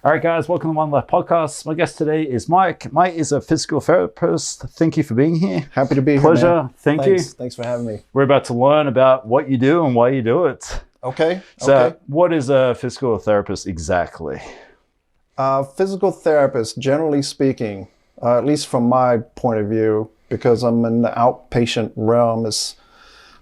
All right, guys, welcome to Onelife podcast. My guest today is Mike. Mike is a physical therapist. Thank you for being here. Happy to be here. Pleasure. Man. Thank you. Thanks for having me. We're about to learn about what you do and why you do it. Okay. So, what is a physical therapist exactly? Physical therapist, generally speaking, at least from my point of view, because I'm in the outpatient realm, is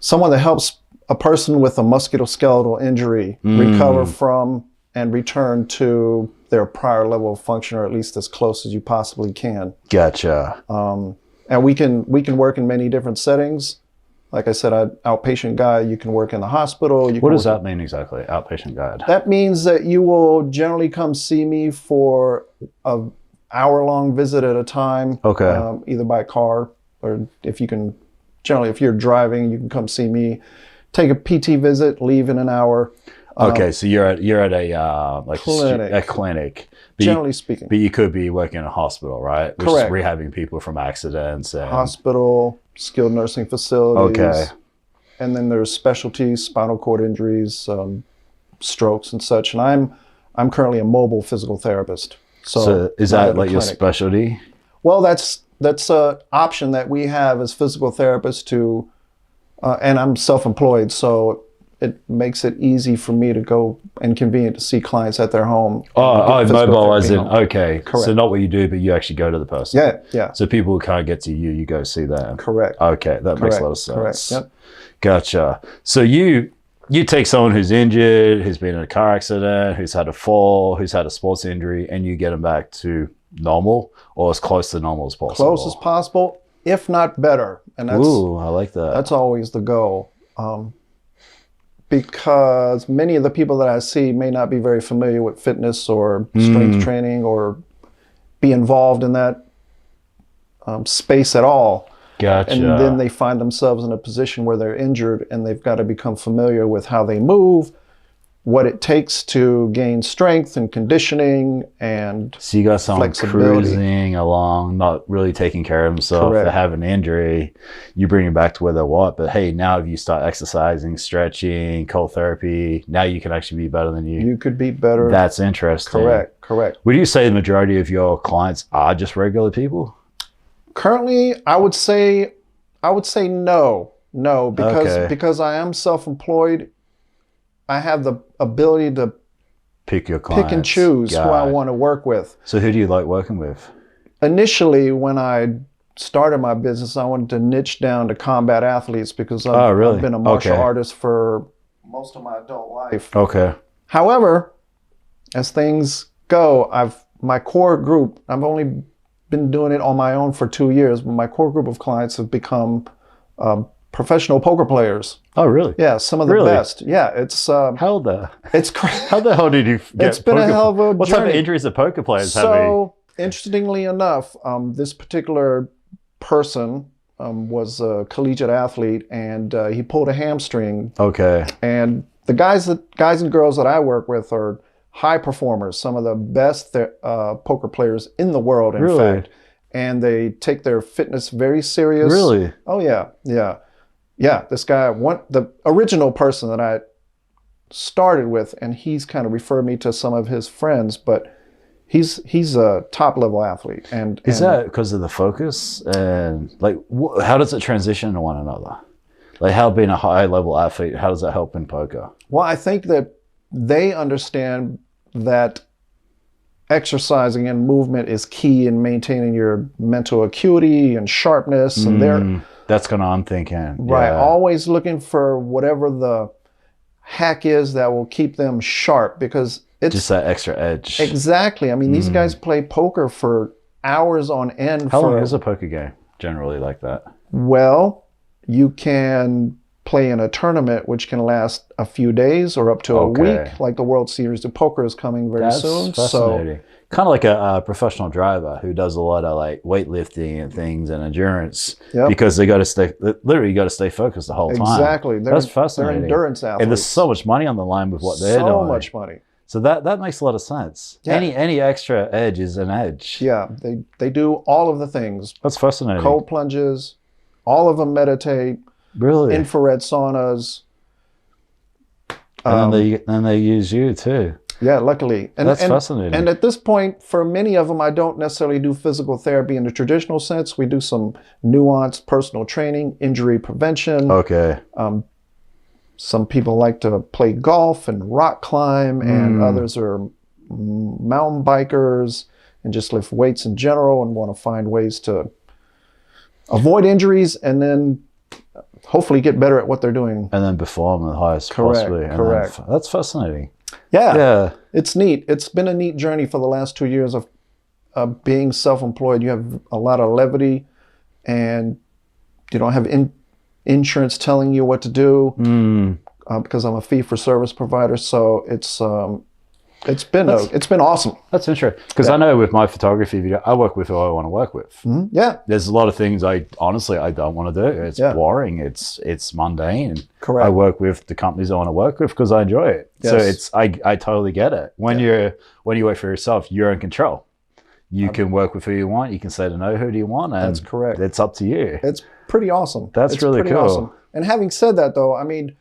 someone that helps a person with a musculoskeletal injury recover from and return to their prior level of function, or at least as close as you possibly can. Gotcha. And we can work in many different settings. Like I said, an outpatient guy, you can work in the hospital. What does that mean exactly, outpatient guide? That means that you will generally come see me for an hour-long visit at a time. Okay. Either by car, or if you can, generally if you're driving, you can come see me, take a PT visit, leave in an hour. Okay, so you're at a like clinic. A clinic. Generally speaking. But you could be working in a hospital, right? Which Correct. Is rehabbing people from accidents. And... Hospital, skilled nursing facilities. Okay. And then there's specialties, spinal cord injuries, strokes and such. And I'm currently a mobile physical therapist. So is that like your specialty? Well, that's an option that we have as physical therapists to, and I'm self-employed, so it makes it easy for me to go and convenient to see clients at their home. Mobile as in, okay. Correct. So not what you do, but you actually go to the person. Yeah. So people can't get to you, you go see them. Correct. Okay, that makes a lot of sense. Correct, yep. Gotcha. So you take someone who's injured, who's been in a car accident, who's had a fall, who's had a sports injury, and you get them back to normal, or as close to normal as possible. Close as possible, if not better. And that's, ooh, I like that. That's always the goal. Because many of the people that I see may not be very familiar with fitness or strength training or be involved in that space at all. Gotcha. And then they find themselves in a position where they're injured and they've got to become familiar with how they move, what it takes to gain strength and conditioning and so you got someone cruising along, not really taking care of themselves. They have an injury, you bring them back to where they want. But hey, now if you start exercising, stretching, cold therapy, now you can actually be better than you. You could be better. That's interesting. Correct. Would you say the majority of your clients are just regular people? Currently, I would say no, because I am self-employed. I have the ability to pick and choose who I want to work with. So who do you like working with? Initially, when I started my business, I wanted to niche down to combat athletes because I've been a martial artist for most of my adult life. Okay. However, as things go, my core group, I've only been doing it on my own for 2 years, but my core group of clients have become professional poker players. Oh, really? Yeah, some of the best. Yeah, it's how the hell did you get it's been a hell of a what journey. Type of injuries are poker players having? So interestingly enough, this particular person was a collegiate athlete, and he pulled a hamstring. Okay. And the guys and girls that I work with are high performers, some of the best poker players in the world, in fact. And they take their fitness very serious. Really? Oh yeah. This guy, the original person that I started with, and he's kind of referred me to some of his friends, but he's a top level athlete. And is that because of the focus and like how does it transition to one another? Like how being a high level athlete, how does that help in poker? Well, I think that they understand that exercising and movement is key in maintaining your mental acuity and sharpness, and that's kind of I'm thinking. Right, always looking for whatever the hack is that will keep them sharp, because it's just that extra edge. Exactly. I mean, these guys play poker for hours on end. How long is a poker game generally like that? Well, you can play in a tournament which can last a few days or up to a week, like the World Series of Poker is coming very soon. Fascinating. So kind of like a professional driver who does a lot of like weightlifting and things and endurance, because they got to stay, literally you got to stay focused the whole time. Exactly. That's fascinating. They're endurance athletes. And there's so much money on the line with what they're doing. So much money. So that makes a lot of sense. Yeah. Any extra edge is an edge. Yeah, they do all of the things. That's fascinating. Cold plunges, all of them meditate. Really? Infrared saunas. And then they use you too. Yeah, luckily. That's fascinating. And at this point, for many of them, I don't necessarily do physical therapy in the traditional sense. We do some nuanced personal training, injury prevention. Okay. Some people like to play golf and rock climb, and others are mountain bikers and just lift weights in general and want to find ways to avoid injuries and then hopefully get better at what they're doing. And then perform the highest possibly. Correct. That's fascinating. Yeah. It's neat. It's been a neat journey for the last 2 years of being self-employed. You have a lot of levity and you don't have insurance telling you what to do because I'm a fee-for-service provider. So it's been awesome. That's interesting because I know with my photography video, I work with who I want to work with. Yeah, there's a lot of things I don't want to do. It's boring. It's mundane. Correct. I work with the companies I want to work with because I enjoy it. Yes. So I totally get it. When you work for yourself, you're in control. You can work with who you want. You can say to no, who do you want? And that's correct. It's up to you. It's pretty awesome. It's really cool. Awesome. And having said that, though, I mean,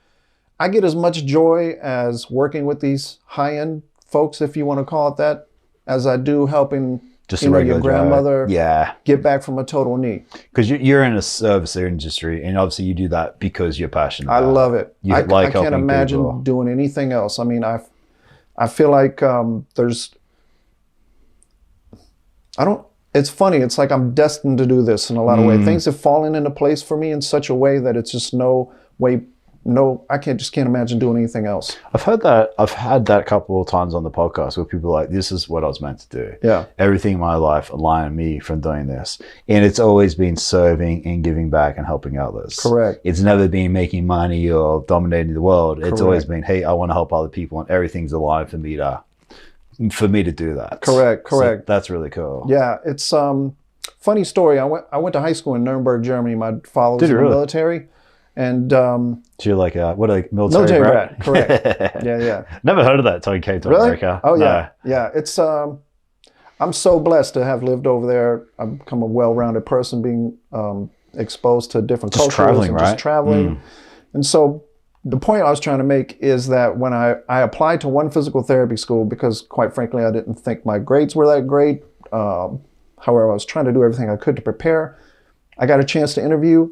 I get as much joy as working with these high-end folks, if you want to call it that, as I do helping your grandmother get back from a total knee. Because you're in a service industry, and obviously you do that because you're passionate about it. I love it. I can't imagine doing anything else. I mean, I feel like it's funny. It's like I'm destined to do this in a lot of ways. Things have fallen into place for me in such a way that it's just I can't imagine doing anything else. I've had that a couple of times on the podcast where people are like, this is what I was meant to do. Yeah. Everything in my life aligned me from doing this. And it's always been serving and giving back and helping others. Correct. It's never been making money or dominating the world. Correct. It's always been, hey, I want to help other people and everything's aligned for me to do that. Correct. So that's really cool. Yeah. It's funny story. I went to high school in Nuremberg, Germany. My father was in the military. And so you're like military brat? Correct. Yeah. Never heard of that until you came to America. Oh yeah, yeah. It's I'm so blessed to have lived over there. I've become a well-rounded person, being exposed to different cultures and just traveling. And so the point I was trying to make is that when I applied to one physical therapy school, because quite frankly I didn't think my grades were that great. However, I was trying to do everything I could to prepare. I got a chance to interview.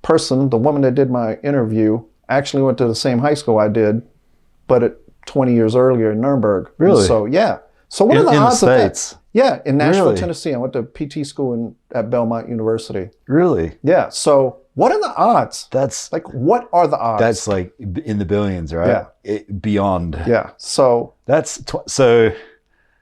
The woman that did my interview actually went to the same high school I did, but 20 years earlier in Nuremberg. Really? So yeah. So what are the odds of that? Yeah, in Nashville, really? Tennessee. I went to PT school at Belmont University. Really? Yeah. So what are the odds? That's like, what are the odds? That's like in the billions, right? Yeah. Beyond. Yeah. So that's so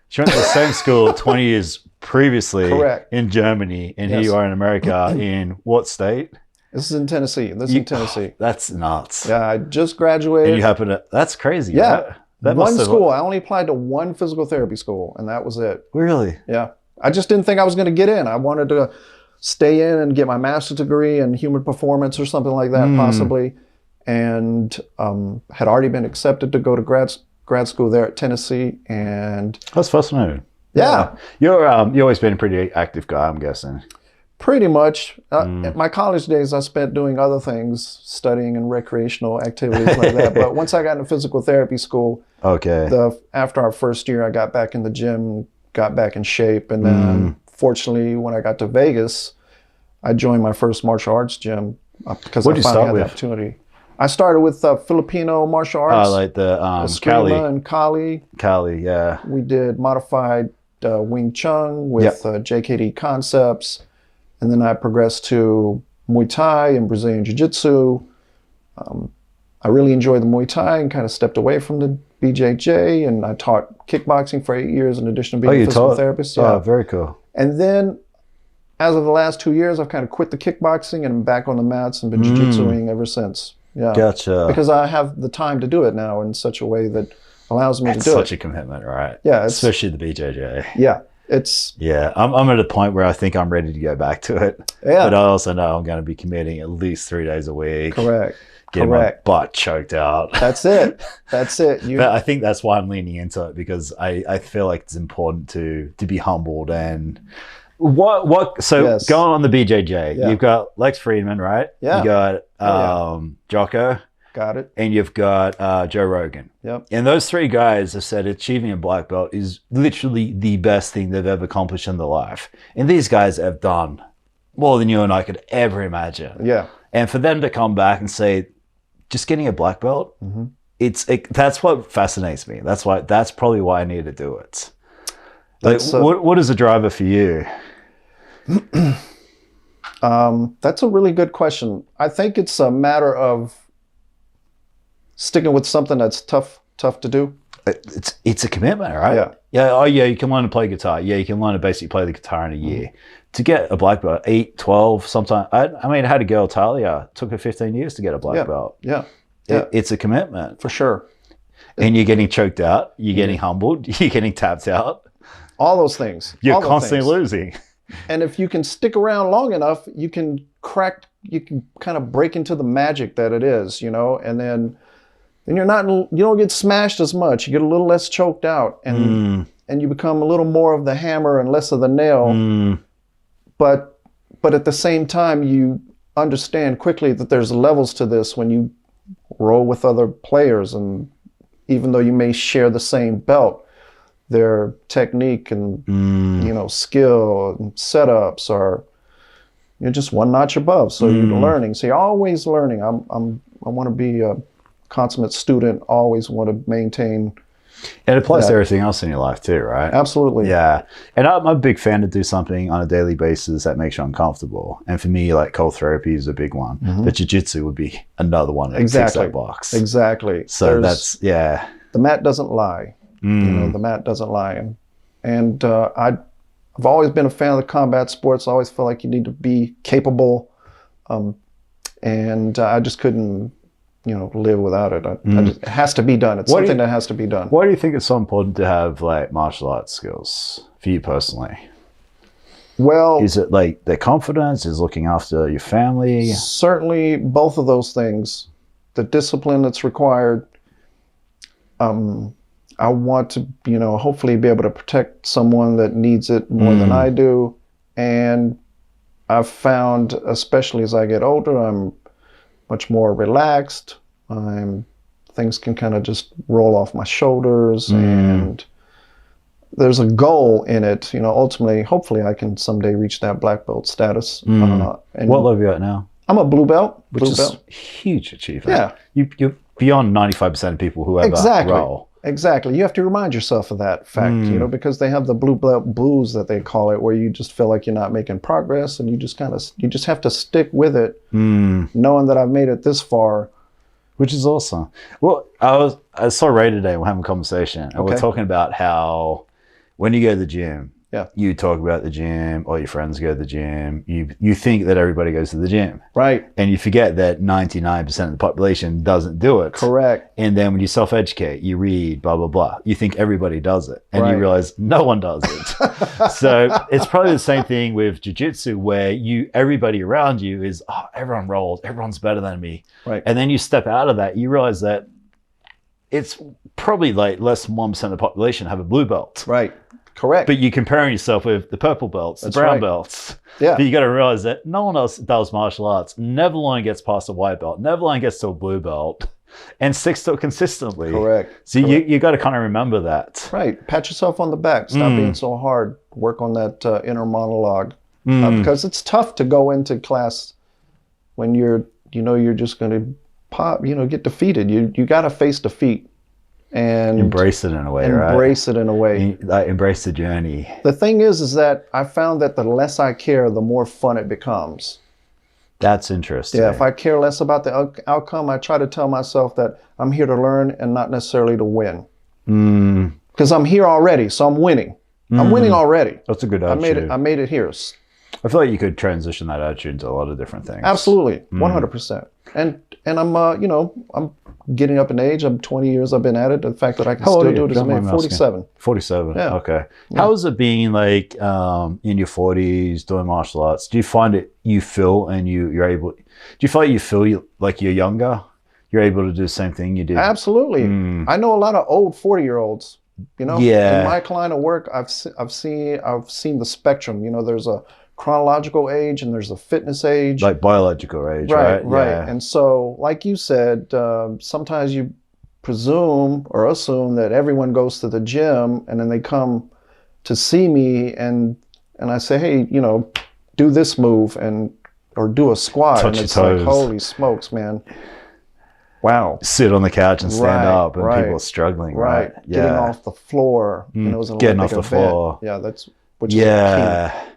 she went to the same school 20 years previously. Correct. In Germany, and here you are in America. In what state? This is in Tennessee. In Tennessee. That's nuts. Yeah, I just graduated. And you happen to, that's crazy. Yeah. Right? That one school. I only applied to one physical therapy school, and that was it. Really? Yeah. I just didn't think I was going to get in. I wanted to stay in and get my master's degree in human performance or something like that, possibly. And had already been accepted to go to grad school there at Tennessee. And that's fascinating. Yeah. You've always been a pretty active guy, I'm guessing. Pretty much. My college days I spent doing other things, studying and recreational activities like that. But once I got into physical therapy school, after our first year, I got back in the gym, got back in shape. And then fortunately, when I got to Vegas, I joined my first martial arts gym because I finally had the opportunity. I started with Filipino martial arts. Like the Eskrima and Kali. Kali, yeah. We did modified Wing Chun with JKD concepts. And then I progressed to Muay Thai and Brazilian Jiu-Jitsu. I really enjoyed the Muay Thai and kind of stepped away from the BJJ. And I taught kickboxing for 8 years in addition to being a physical therapist. Yeah. Oh, very cool. And then as of the last 2 years, I've kind of quit the kickboxing and I'm back on the mats and been jiu-jitsuing ever since. Yeah. Gotcha. Because I have the time to do it now in such a way that allows me to do it. It's such a commitment, right? Yeah. Especially the BJJ. Yeah. I'm at a point where I think I'm ready to go back to it. Yeah. But I also know I'm going to be committing at least 3 days a week. Correct. Getting my butt choked out. That's it. But I think that's why I'm leaning into it, because I feel like it's important to be humbled. And so going on the BJJ, you've got Lex Friedman, right? Yeah. You got Jocko. Got it. And you've got Joe Rogan. Yep. And those three guys have said achieving a black belt is literally the best thing they've ever accomplished in their life. And these guys have done more than you and I could ever imagine. Yeah. And for them to come back and say, just getting a black belt, that's what fascinates me. That's probably why I need to do it. Like, what is a driver for you? That's a really good question. I think it's a matter of sticking with something that's tough to do. It's a commitment, right? Yeah. Yeah. Oh, yeah. You can learn to play guitar. Yeah, you can learn to basically play the guitar in a year. To get a black belt, 8, 12, sometimes. I mean, I had a girl, Talia. It took her 15 years to get a black belt. Yeah. It's a commitment for sure. And you're getting choked out. You're getting humbled. You're getting tapped out. All those things. You're constantly losing. And if you can stick around long enough, you can kind of break into the magic that it is, and then you don't get smashed as much. You get a little less choked out, and you become a little more of the hammer and less of the nail. But at the same time, you understand quickly that there's levels to this when you roll with other players, and even though you may share the same belt, their technique and skill and setups are just one notch above. So you're learning. So you're always learning. I want to be a consummate student. Always want to maintain. And it applies to everything else in your life too, right? Absolutely. Yeah. And I'm a big fan to do something on a daily basis that makes you uncomfortable. And for me, like cold therapy is a big one. But jiu-jitsu would be another one that ticks that box. Exactly. So the mat doesn't lie. The mat doesn't lie. And I've always been a fan of the combat sports. I always feel like you need to be capable. And I just couldn't, live without it. It has to be done. It's something that has to be done. Why do you think it's so important to have like martial arts skills for you personally? Well, is it like the confidence? Is looking after your family? Certainly both of those things. The discipline that's required. I want to, hopefully be able to protect someone that needs it more than I do. And I've found, especially as I get older, I'm much more relaxed. Things can kind of just roll off my shoulders, and there's a goal in it. Ultimately, hopefully I can someday reach that black belt status. And what level are you at now? I'm a blue belt. Which is a huge achievement. Yeah. You're beyond 95% of people who ever roll. Exactly. You have to remind yourself of that fact, because they have the blue belt blues that they call it, where you just feel like you're not making progress, and you just have to stick with it, knowing that I've made it this far. Which is awesome. Well, I saw Ray today. We're having a conversation, and we're talking about how when you go to the gym, you talk about the gym, all your friends go to the gym. You think that everybody goes to the gym. Right. And you forget that 99% of the population doesn't do it. Correct. And then when you self-educate, you read, blah, blah, blah. You think everybody does it. And you realize no one does it. So it's probably the same thing with jiu-jitsu, where everybody around you is, everyone rolls, everyone's better than me. Right. And then you step out of that, you realize that it's probably like less than 1% of the population have a blue belt. Right. Correct. But you're comparing yourself with the purple belts, the brown belts. Yeah. But you got to realize that no one else does martial arts. Never one gets past a white belt. Never one gets to a blue belt and sticks to it consistently. Correct. So you got to kind of remember that. Right. Pat yourself on the back. Stop being so hard. Work on that inner monologue. Because it's tough to go into class when you're just going to pop, get defeated. You got to face defeat. And embrace it in a way, right? Embrace it in a way. Embrace the journey. The thing is that I found that the less I care, the more fun it becomes. That's interesting. Yeah, if I care less about the outcome, I try to tell myself that I'm here to learn and not necessarily to win. Because I'm here already, so I'm winning. I'm winning already. That's a good attitude. I made it here. I feel like you could transition that attitude into a lot of different things. Absolutely, 100%. And I'm I'm getting up in age. I'm 20 years I've been at it. The fact that I can still do it is amazing. 47. 47. Yeah. Okay. Yeah. How is it being like in your 40s doing martial arts? Do you find it you feel and you're able? Do you feel like you feel like you're younger? You're able to do the same thing you did. Absolutely. I know a lot of old 40-year-olds. In my line of work, I've seen the spectrum. There's a chronological age and there's a fitness age. Like biological age, right? Right. Yeah. And so, like you said, sometimes you presume or assume that everyone goes to the gym and then they come to see me and I say, hey, you know, do this move or do a squat. Touch and it's your toes. like, holy smokes, man. Wow. Sit on the couch and stand up and people are struggling, right? Yeah. Getting off the floor. You know, getting off the floor. Yeah, that's which is key.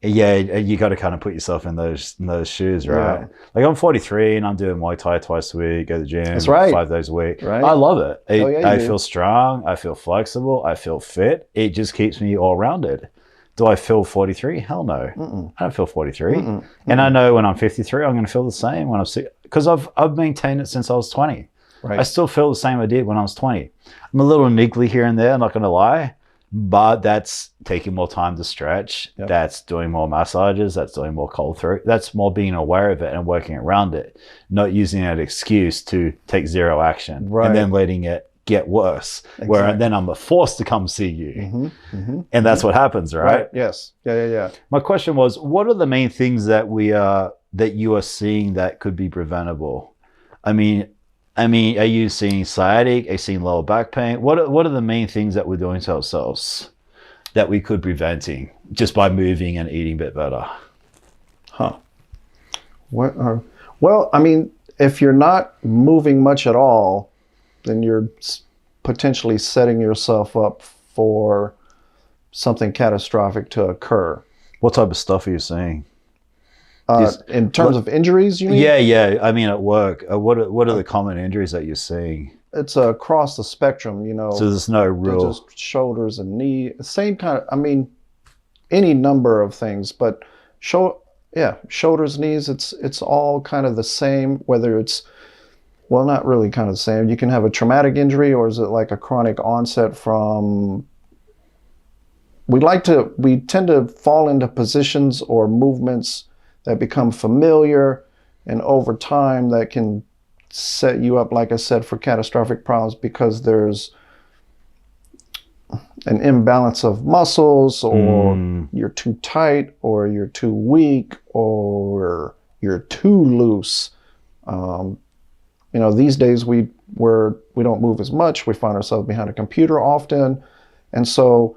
Yeah, you got to kind of put yourself in those shoes, right? Yeah. Like I'm 43 and I'm doing Muay Thai twice a week, go to the gym 5 days a week. Right. I love it. I feel strong. I feel flexible. I feel fit. It just keeps me all rounded. Do I feel 43? Hell no. I don't feel 43. And I know when I'm 53, I'm going to feel the same when I'm 6, because I've maintained it since I was 20. Right. I still feel the same I did when I was 20. I'm a little niggly here and there, I'm not going to lie. But that's taking more time to stretch. Yep. That's doing more massages. That's doing more cold throat. That's more being aware of it and working around it, not using that excuse to take zero action and then letting it get worse. Exactly. Where then I'm forced to come see you. And that's what happens, right? Yes. Yeah. My question was, what are the main things that that you are seeing that could be preventable? I mean, are you seeing sciatic? Are you seeing lower back pain? What are the main things that we're doing to ourselves that we could be preventing just by moving and eating a bit better? Well, I mean, if you're not moving much at all, then you're potentially setting yourself up for something catastrophic to occur. What type of stuff are you seeing? In terms of injuries, you mean? Yeah. I mean, at work, what are the common injuries that you're seeing? It's across the spectrum, you know. So there's no real... Just shoulders and knee, same kind of, I mean, any number of things, but shoulders, knees, it's all kind of the same, whether it's, well, not really kind of the same. You can have a traumatic injury, or is it like a chronic onset from... We tend to fall into positions or movements that become familiar, and over time that can set you up, like I said, for catastrophic problems because there's an imbalance of muscles, or you're too tight, or you're too weak, or you're too loose. You know, these days we don't move as much. We find ourselves behind a computer often. And so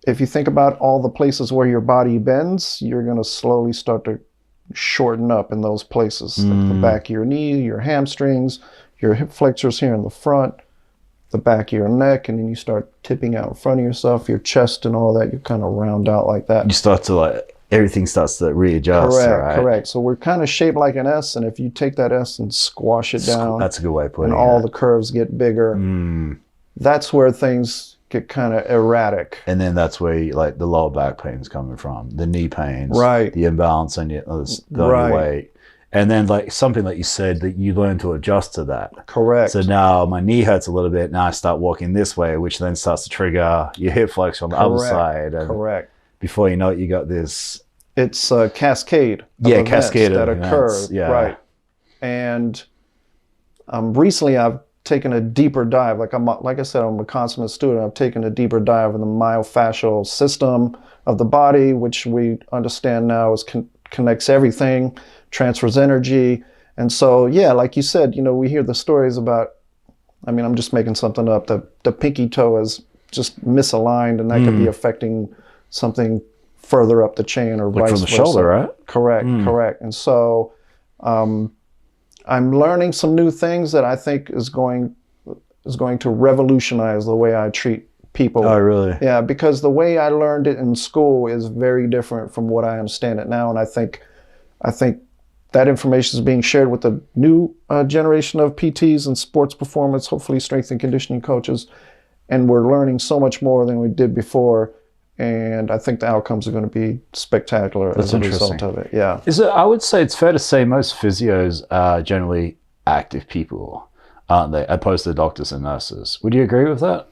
if you think about all the places where your body bends, you're going to slowly start to shorten up in those places, like the back of your knee, your hamstrings, your hip flexors here in the front, the back of your neck, and then you start tipping out in front of yourself, your chest and all that, you kind of round out like that. You start to everything starts to readjust. Correct. So we're kind of shaped like an S, and if you take that S and squash it down, that's a good way of putting it. And all the curves get bigger. That's where things get kind of erratic. And then that's where the lower back pain's coming from, the knee pains, the imbalance on your weight. And then something that you said, that you learn to adjust to that. Correct. So now my knee hurts a little bit. Now I start walking this way, which then starts to trigger your hip flex on the other side. And before you know it, you got this. It's a cascade. Cascade that occur. Yeah. Right. And recently I've taken a deeper dive. Like I said, I'm a consummate student. I've taken a deeper dive in the myofascial system of the body, which we understand now connects everything, transfers energy. And so, like you said, you know, we hear the stories about, I mean, I'm just making something up, the pinky toe is just misaligned, and that could be affecting something further up the chain, or vice versa. From the shoulder, right? Correct. And so, I'm learning some new things that I think is going to revolutionize the way I treat people. Oh, really? Yeah, because the way I learned it in school is very different from what I understand it now, and I think that information is being shared with the new generation of PTs and sports performance, hopefully strength and conditioning coaches, and we're learning so much more than we did before. And I think the outcomes are going to be spectacular as a result of it. Yeah. I would say it's fair to say most physios are generally active people, aren't they? Opposed to doctors and nurses. Would you agree with that?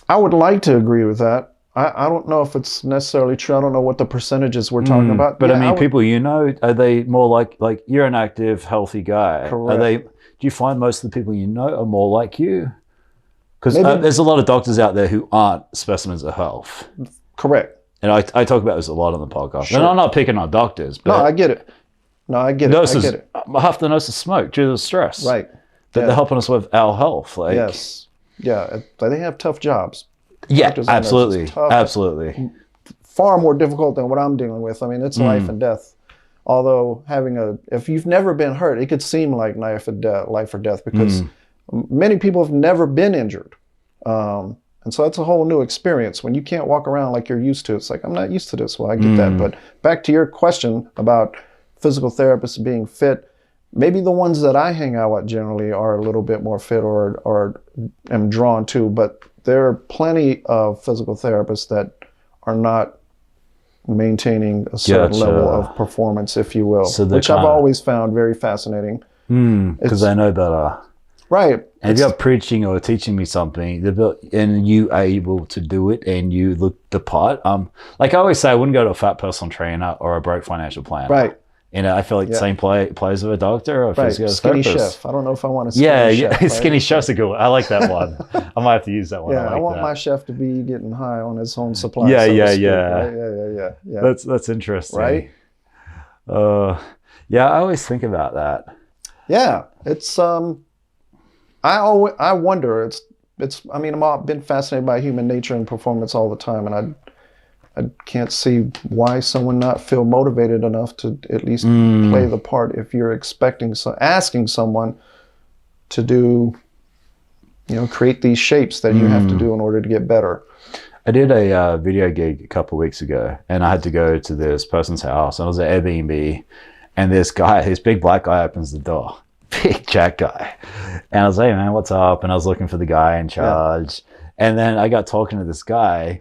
I would like to agree with that. I don't know if it's necessarily true. I don't know what the percentages we're talking about. But people you know, are they more like you're an active, healthy guy? Correct. Do you find most of the people you know are more like you? Because there's a lot of doctors out there who aren't specimens of health. Correct. and I talk about this a lot on the podcast. Sure. And I'm not picking on doctors, but no, I get it. Nurses, I get it. Half the nurses smoke due to the stress. Right. That they're helping us with our health. Like, yes. Yeah. They have tough jobs. Yeah, absolutely. Absolutely. Far more difficult than what I'm dealing with. I mean, it's life and death. Although if you've never been hurt, it could seem like life or death because many people have never been injured. And so that's a whole new experience. When you can't walk around like you're used to, it's like, I'm not used to this. Well, I get that. But back to your question about physical therapists being fit, maybe the ones that I hang out with generally are a little bit more fit or am drawn to, but there are plenty of physical therapists that are not maintaining a certain level of performance, if you will, which I've always found very fascinating. Because they know better. Right. And if you're preaching or teaching me something, and you are able to do it and you look the part, like I always say, I wouldn't go to a fat personal trainer or a broke financial planner. Right. And I feel like the same plays with a doctor or a physical skinny therapist. chef. I don't know if I want a skinny chef. Yeah, skinny chef's a good one. I like that one. I might have to use that one. Yeah, I want my chef to be getting high on his own supply. Yeah. That's interesting. Right? Yeah, I always think about that. Yeah, it's I wonder. I mean, I've been fascinated by human nature and performance all the time, and I can't see why someone not feel motivated enough to at least play the part if you're asking someone to do, create these shapes that you have to do in order to get better. I did a video gig a couple of weeks ago, and I had to go to this person's house, and it was an Airbnb, and this big black guy opens the door, big Jack guy, and I was like, hey man, what's up? And I was looking for the guy in charge, and then I got talking to this guy,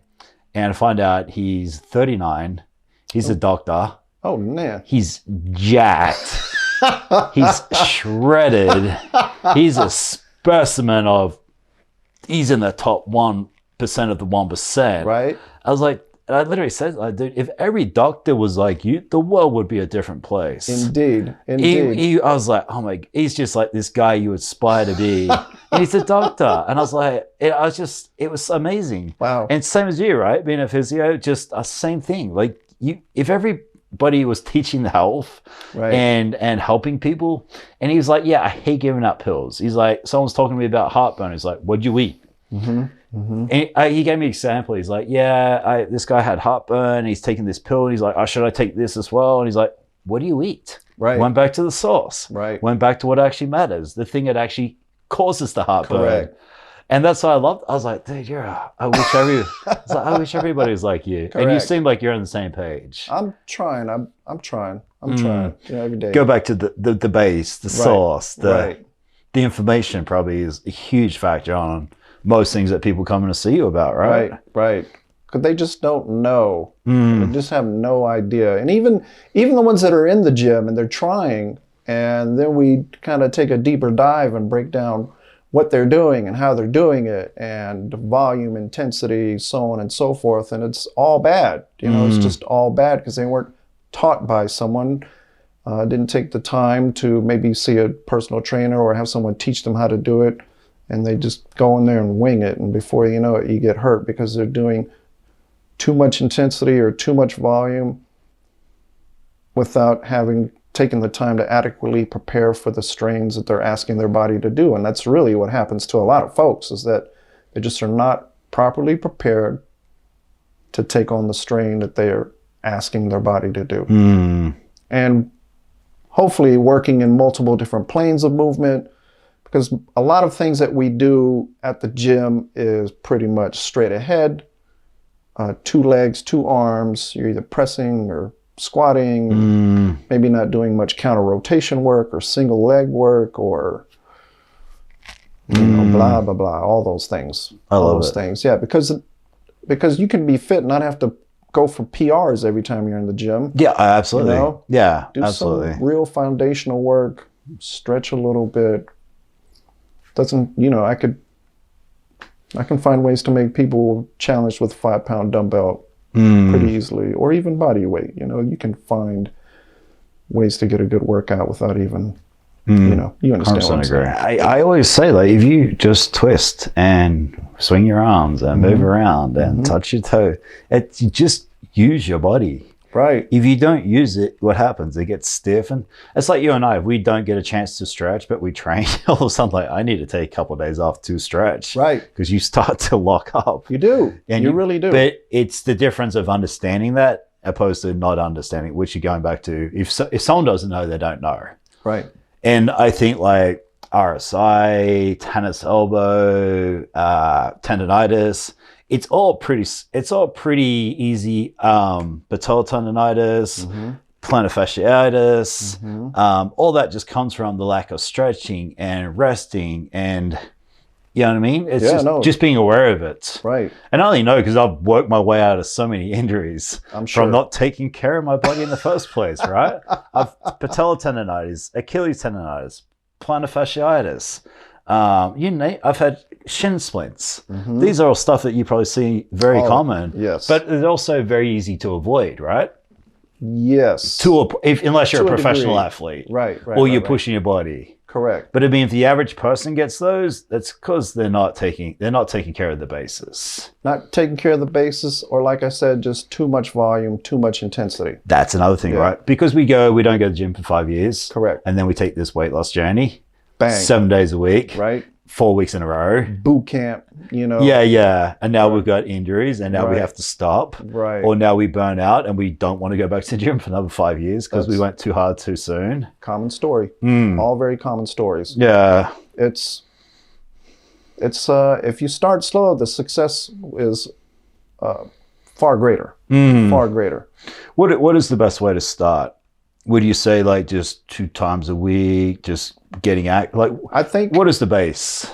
and I find out he's 39. He's a doctor. Oh, man. He's jacked. He's shredded. He's a specimen of, he's in the top 1% of the 1%. Right. I was like, I literally said, dude, if every doctor was like you, the world would be a different place. Indeed. I was like, oh my, he's just like this guy you aspire to be. And he's a doctor. And I was like, it was amazing. Wow. And same as you, right? Being a physio, just a same thing. Like if everybody was teaching the health and helping people, and he was like, yeah, I hate giving out pills. He's like, someone's talking to me about heartburn. He's like, what'd you eat? Mm-hmm. Mm-hmm. And he gave me an example. He's like, yeah, this guy had heartburn. He's taking this pill. And he's like, should I take this as well? And he's like, what do you eat? Right. Went back to the source. Right. Went back to what actually matters. The thing that actually causes the heartburn. Correct. And that's what I loved. I was like, dude, I wish everybody was like you. Correct. And you seem like you're on the same page. I'm trying. I'm trying. Every day. Go back to the base, the source, the information probably is a huge factor on most things that people come in to see you about, right? Right. Because they just don't know. They just have no idea. And even the ones that are in the gym and they're trying, and then we kind of take a deeper dive and break down what they're doing and how they're doing it and volume, intensity, so on and so forth. And it's all bad. It's just all bad because they weren't taught by someone, didn't take the time to maybe see a personal trainer or have someone teach them how to do it. And they just go in there and wing it. And before you know it, you get hurt because they're doing too much intensity or too much volume without having taken the time to adequately prepare for the strains that they're asking their body to do. And that's really what happens to a lot of folks, is that they just are not properly prepared to take on the strain that they are asking their body to do. And hopefully working in multiple different planes of movement, because a lot of things that we do at the gym is pretty much straight ahead, 2 legs, 2 arms. You're either pressing or squatting, maybe not doing much counter rotation work or single leg work or blah, blah, blah, all those things. All those things. Yeah, because you can be fit and not have to go for PRs every time you're in the gym. Yeah, absolutely. Yeah, do absolutely. Some real foundational work, stretch a little bit. I can find ways to make people challenged with a 5-pound dumbbell pretty easily, or even body weight. You can find ways to get a good workout without even, you understand what I'm saying. I always say, like, if you just twist and swing your arms and move around and touch your toe, you just use your body. Right. If you don't use it, what happens? It gets stiff. And it's like you and I, if we don't get a chance to stretch, but we train, all of a sudden, like, I need to take a couple of days off to stretch. Right. Because you start to lock up. You do. And you really do. But it's the difference of understanding that opposed to not understanding, which you're going back to. If someone doesn't know, they don't know. Right. And I think like RSI, tennis elbow, tendonitis, it's all pretty easy. Patellar tendonitis, plantar fasciitis, all that just comes from the lack of stretching and resting, and you know what I mean? It's just being aware of it. Right. And I only know because I've worked my way out of so many injuries from not taking care of my body in the first place, right? I've patellar tendonitis, Achilles tendonitis, plantar fasciitis. I've had shin splints. These are all stuff that you probably see very common. Yes. But it's also very easy to avoid, right? Yes. Unless you're a professional athlete. Right. Or you're pushing your body. Correct. But I mean, if the average person gets those, that's because they're not taking care of the basis. Not taking care of the basis, or like I said, just too much volume, too much intensity. That's another thing, right? Because we don't go to the gym for 5 years. Correct. And then we take this weight loss journey. Bang. 7 days a week. Right. 4 weeks in a row. Boot camp, Yeah. And now we've got injuries, and now we have to stop. Right. Or now we burn out and we don't want to go back to the gym for another 5 years because we went too hard too soon. Common story. All very common stories. Yeah. It's if you start slow, the success is far greater. Far greater. What is the best way to start? Would you say like just 2 times a week, just getting out? Like, I think, what is the base?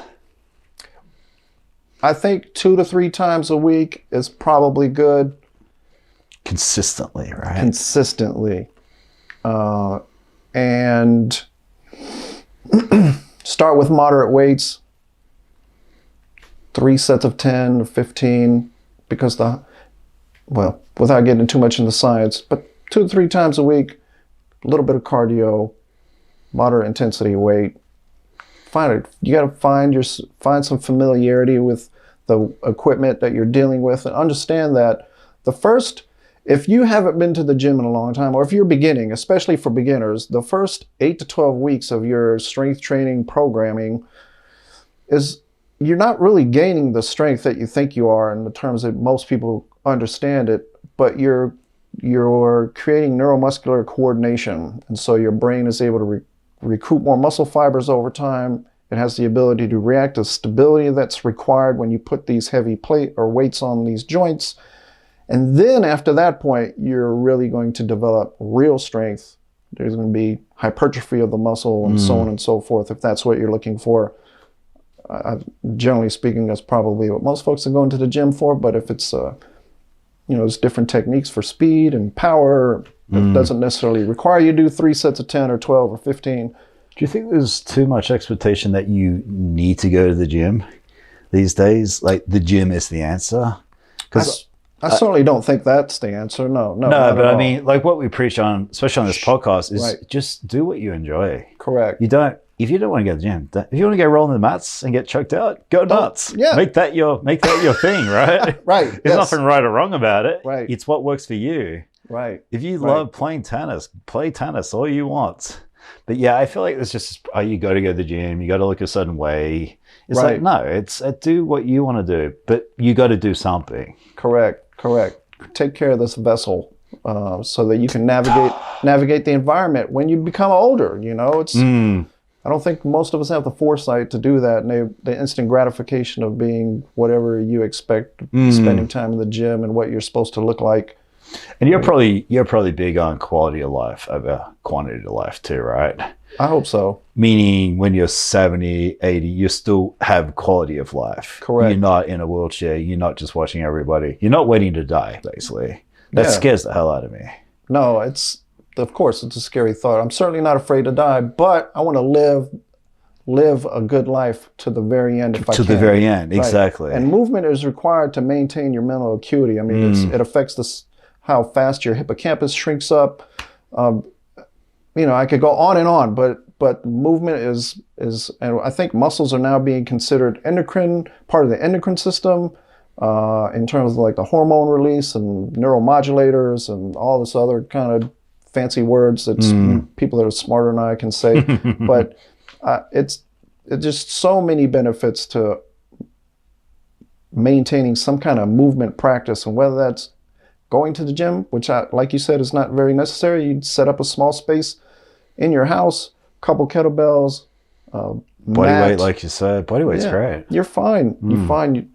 I think 2 to 3 times a week is probably good. Consistently, right? Consistently. And start with moderate weights. 3 sets of 10 or 15, because without getting too much into science, but 2 to 3 times a week, a little bit of cardio, moderate intensity weight. You got to find some familiarity with the equipment that you're dealing with, and understand that if you haven't been to the gym in a long time, or if you're beginning, especially for beginners, the first 8 to 12 weeks of your strength training programming you're not really gaining the strength that you think you are in the terms that most people understand it, but you're creating neuromuscular coordination. And so your brain is able to recruit more muscle fibers over time. It has the ability to react to stability that's required when you put these heavy plate or weights on these joints. And then after that point, you're really going to develop real strength. There's going to be hypertrophy of the muscle and so on and so forth, if that's what you're looking for. Generally speaking, that's probably what most folks are going to the gym for. But if it's there's different techniques for speed and power. It doesn't necessarily require you to do 3 sets of 10 or 12 or 15. Do you think there's too much expectation that you need to go to the gym these days? Like the gym is the answer? Because I certainly don't think that's the answer. No. But I mean, like what we preach on, especially on this podcast, is just do what you enjoy. Correct. If you don't want to go to the gym, if you want to go roll on the mats and get choked out, go nuts. Yeah. Make that your thing, right? Right. There's nothing right or wrong about it. Right. It's what works for you. Right. If you love playing tennis, play tennis all you want. But yeah, I feel like it's just, you got to go to the gym, you got to look a certain way. It's like, no, it's do what you want to do, but you got to do something. Correct. Take care of this vessel so that you can navigate the environment when you become older. I don't think most of us have the foresight to do that, and the instant gratification of being whatever you expect, spending time in the gym and what you're supposed to look like. And you're probably big on quality of life over quantity of life too, right? I hope so. Meaning when you're 70, 80, you still have quality of life. Correct. You're not in a wheelchair. You're not just watching everybody. You're not waiting to die, basically. That scares the hell out of me. No, of course, it's a scary thought. I'm certainly not afraid to die, but I want to live a good life to the very end if I can. To the very end, exactly. And movement is required to maintain your mental acuity. I mean, it affects how fast your hippocampus shrinks up. I could go on and on, but movement is, and I think muscles are now being considered part of the endocrine system, in terms of like the hormone release and neuromodulators and all this other kind of fancy words that people that are smarter than I can say. But it's just so many benefits to maintaining some kind of movement practice, and whether that's going to the gym, which like you said, is not very necessary. You set up a small space in your house, couple kettlebells, body weight, like you said. Body weight's great. You're fine. You're fine.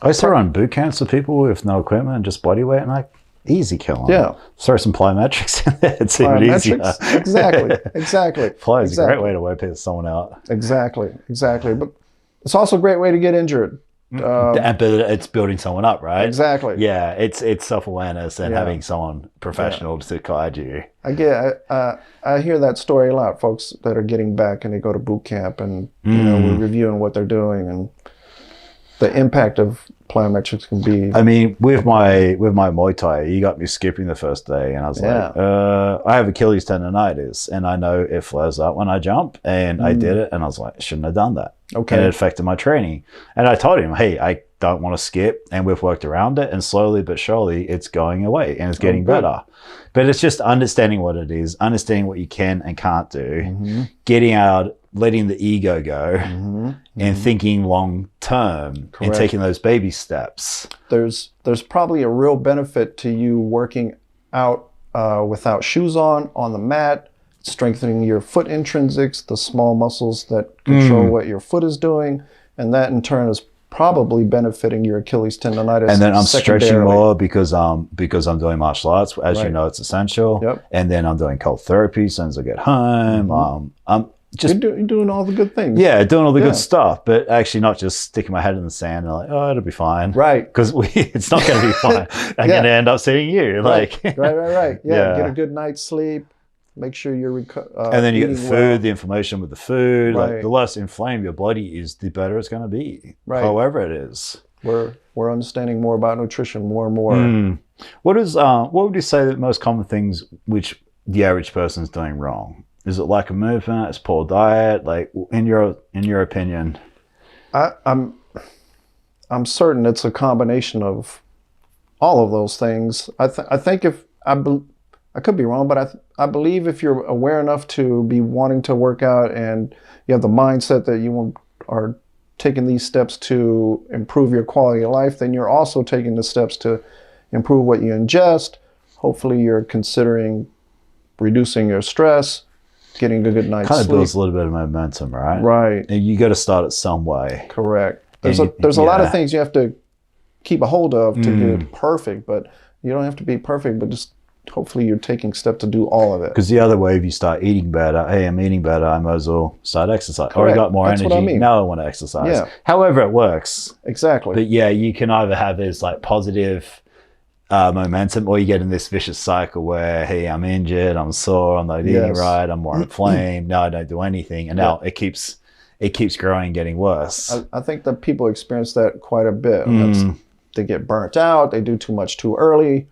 I used to run boot camps for people with no equipment and just body weight, and like easy killing. Yeah. Throw some plyometrics in there. It's even easier. Exactly. Plyo is a great way to wear someone out. Exactly. But it's also a great way to get injured. But it's building someone up, right? Exactly. Yeah, it's self-awareness and having someone professional to guide you. I hear that story a lot. Folks that are getting back and they go to boot camp, and we're reviewing what they're doing and the impact of plyometrics can be. I mean, with my Muay Thai, you got me skipping the first day, and I was like, I have Achilles tendonitis, and I know it flares up when I jump, and I did it, and I was like, I shouldn't have done that. Okay. And it affected my training. And I told him, hey, I don't want to skip, and we've worked around it, and slowly but surely it's going away and it's getting better. But it's just understanding what it is, understanding what you can and can't do, getting out, letting the ego go, and thinking long term and taking those baby steps. There's probably a real benefit to you working out without shoes on the mat, strengthening your foot intrinsics, the small muscles that control what your foot is doing, and that in turn is probably benefiting your Achilles tendonitis. And then I'm stretching more because I'm doing martial arts. As you know, it's essential. Yep. And then I'm doing cold therapy as soon as I get home. I'm just you're doing all the good things. Yeah, doing all the good stuff, but actually not just sticking my head in the sand and like, oh, it'll be fine. Right. Because it's not going to be fine. I'm going to end up seeing you. Right. Yeah, get a good night's sleep. Make sure you're and then you get the food, the inflammation with the food. Like the less inflamed your body is, the better it's going to be. Right. However it is. We're understanding more about nutrition more and more. What would you say that most common things which the average person is doing wrong? Is it lack of movement? It's poor diet? Like in your opinion? I'm certain it's a combination of all of those things. I think I could be wrong, but I believe if you're aware enough to be wanting to work out and you have the mindset that you are taking these steps to improve your quality of life, then you're also taking the steps to improve what you ingest. Hopefully you're considering reducing your stress, getting a good night's sleep. Kind of builds a little bit of momentum, right? Right. And you got to start it some way. Correct. There's a lot of things you have to keep a hold of to get perfect, but you don't have to be perfect, but just hopefully you're taking steps to do all of it. Because the other way, if you start eating better, hey, I'm eating better, I might as well start exercise. Or I got more energy, what I mean. Now I want to exercise. Yeah. However it works. Exactly. But yeah, you can either have this like positive momentum, or you get in this vicious cycle where, hey, I'm injured, I'm sore, I'm not eating right, I'm more inflamed, now I don't do anything. And now it keeps growing, getting worse. I think that people experience that quite a bit. They get burnt out, they do too much too early.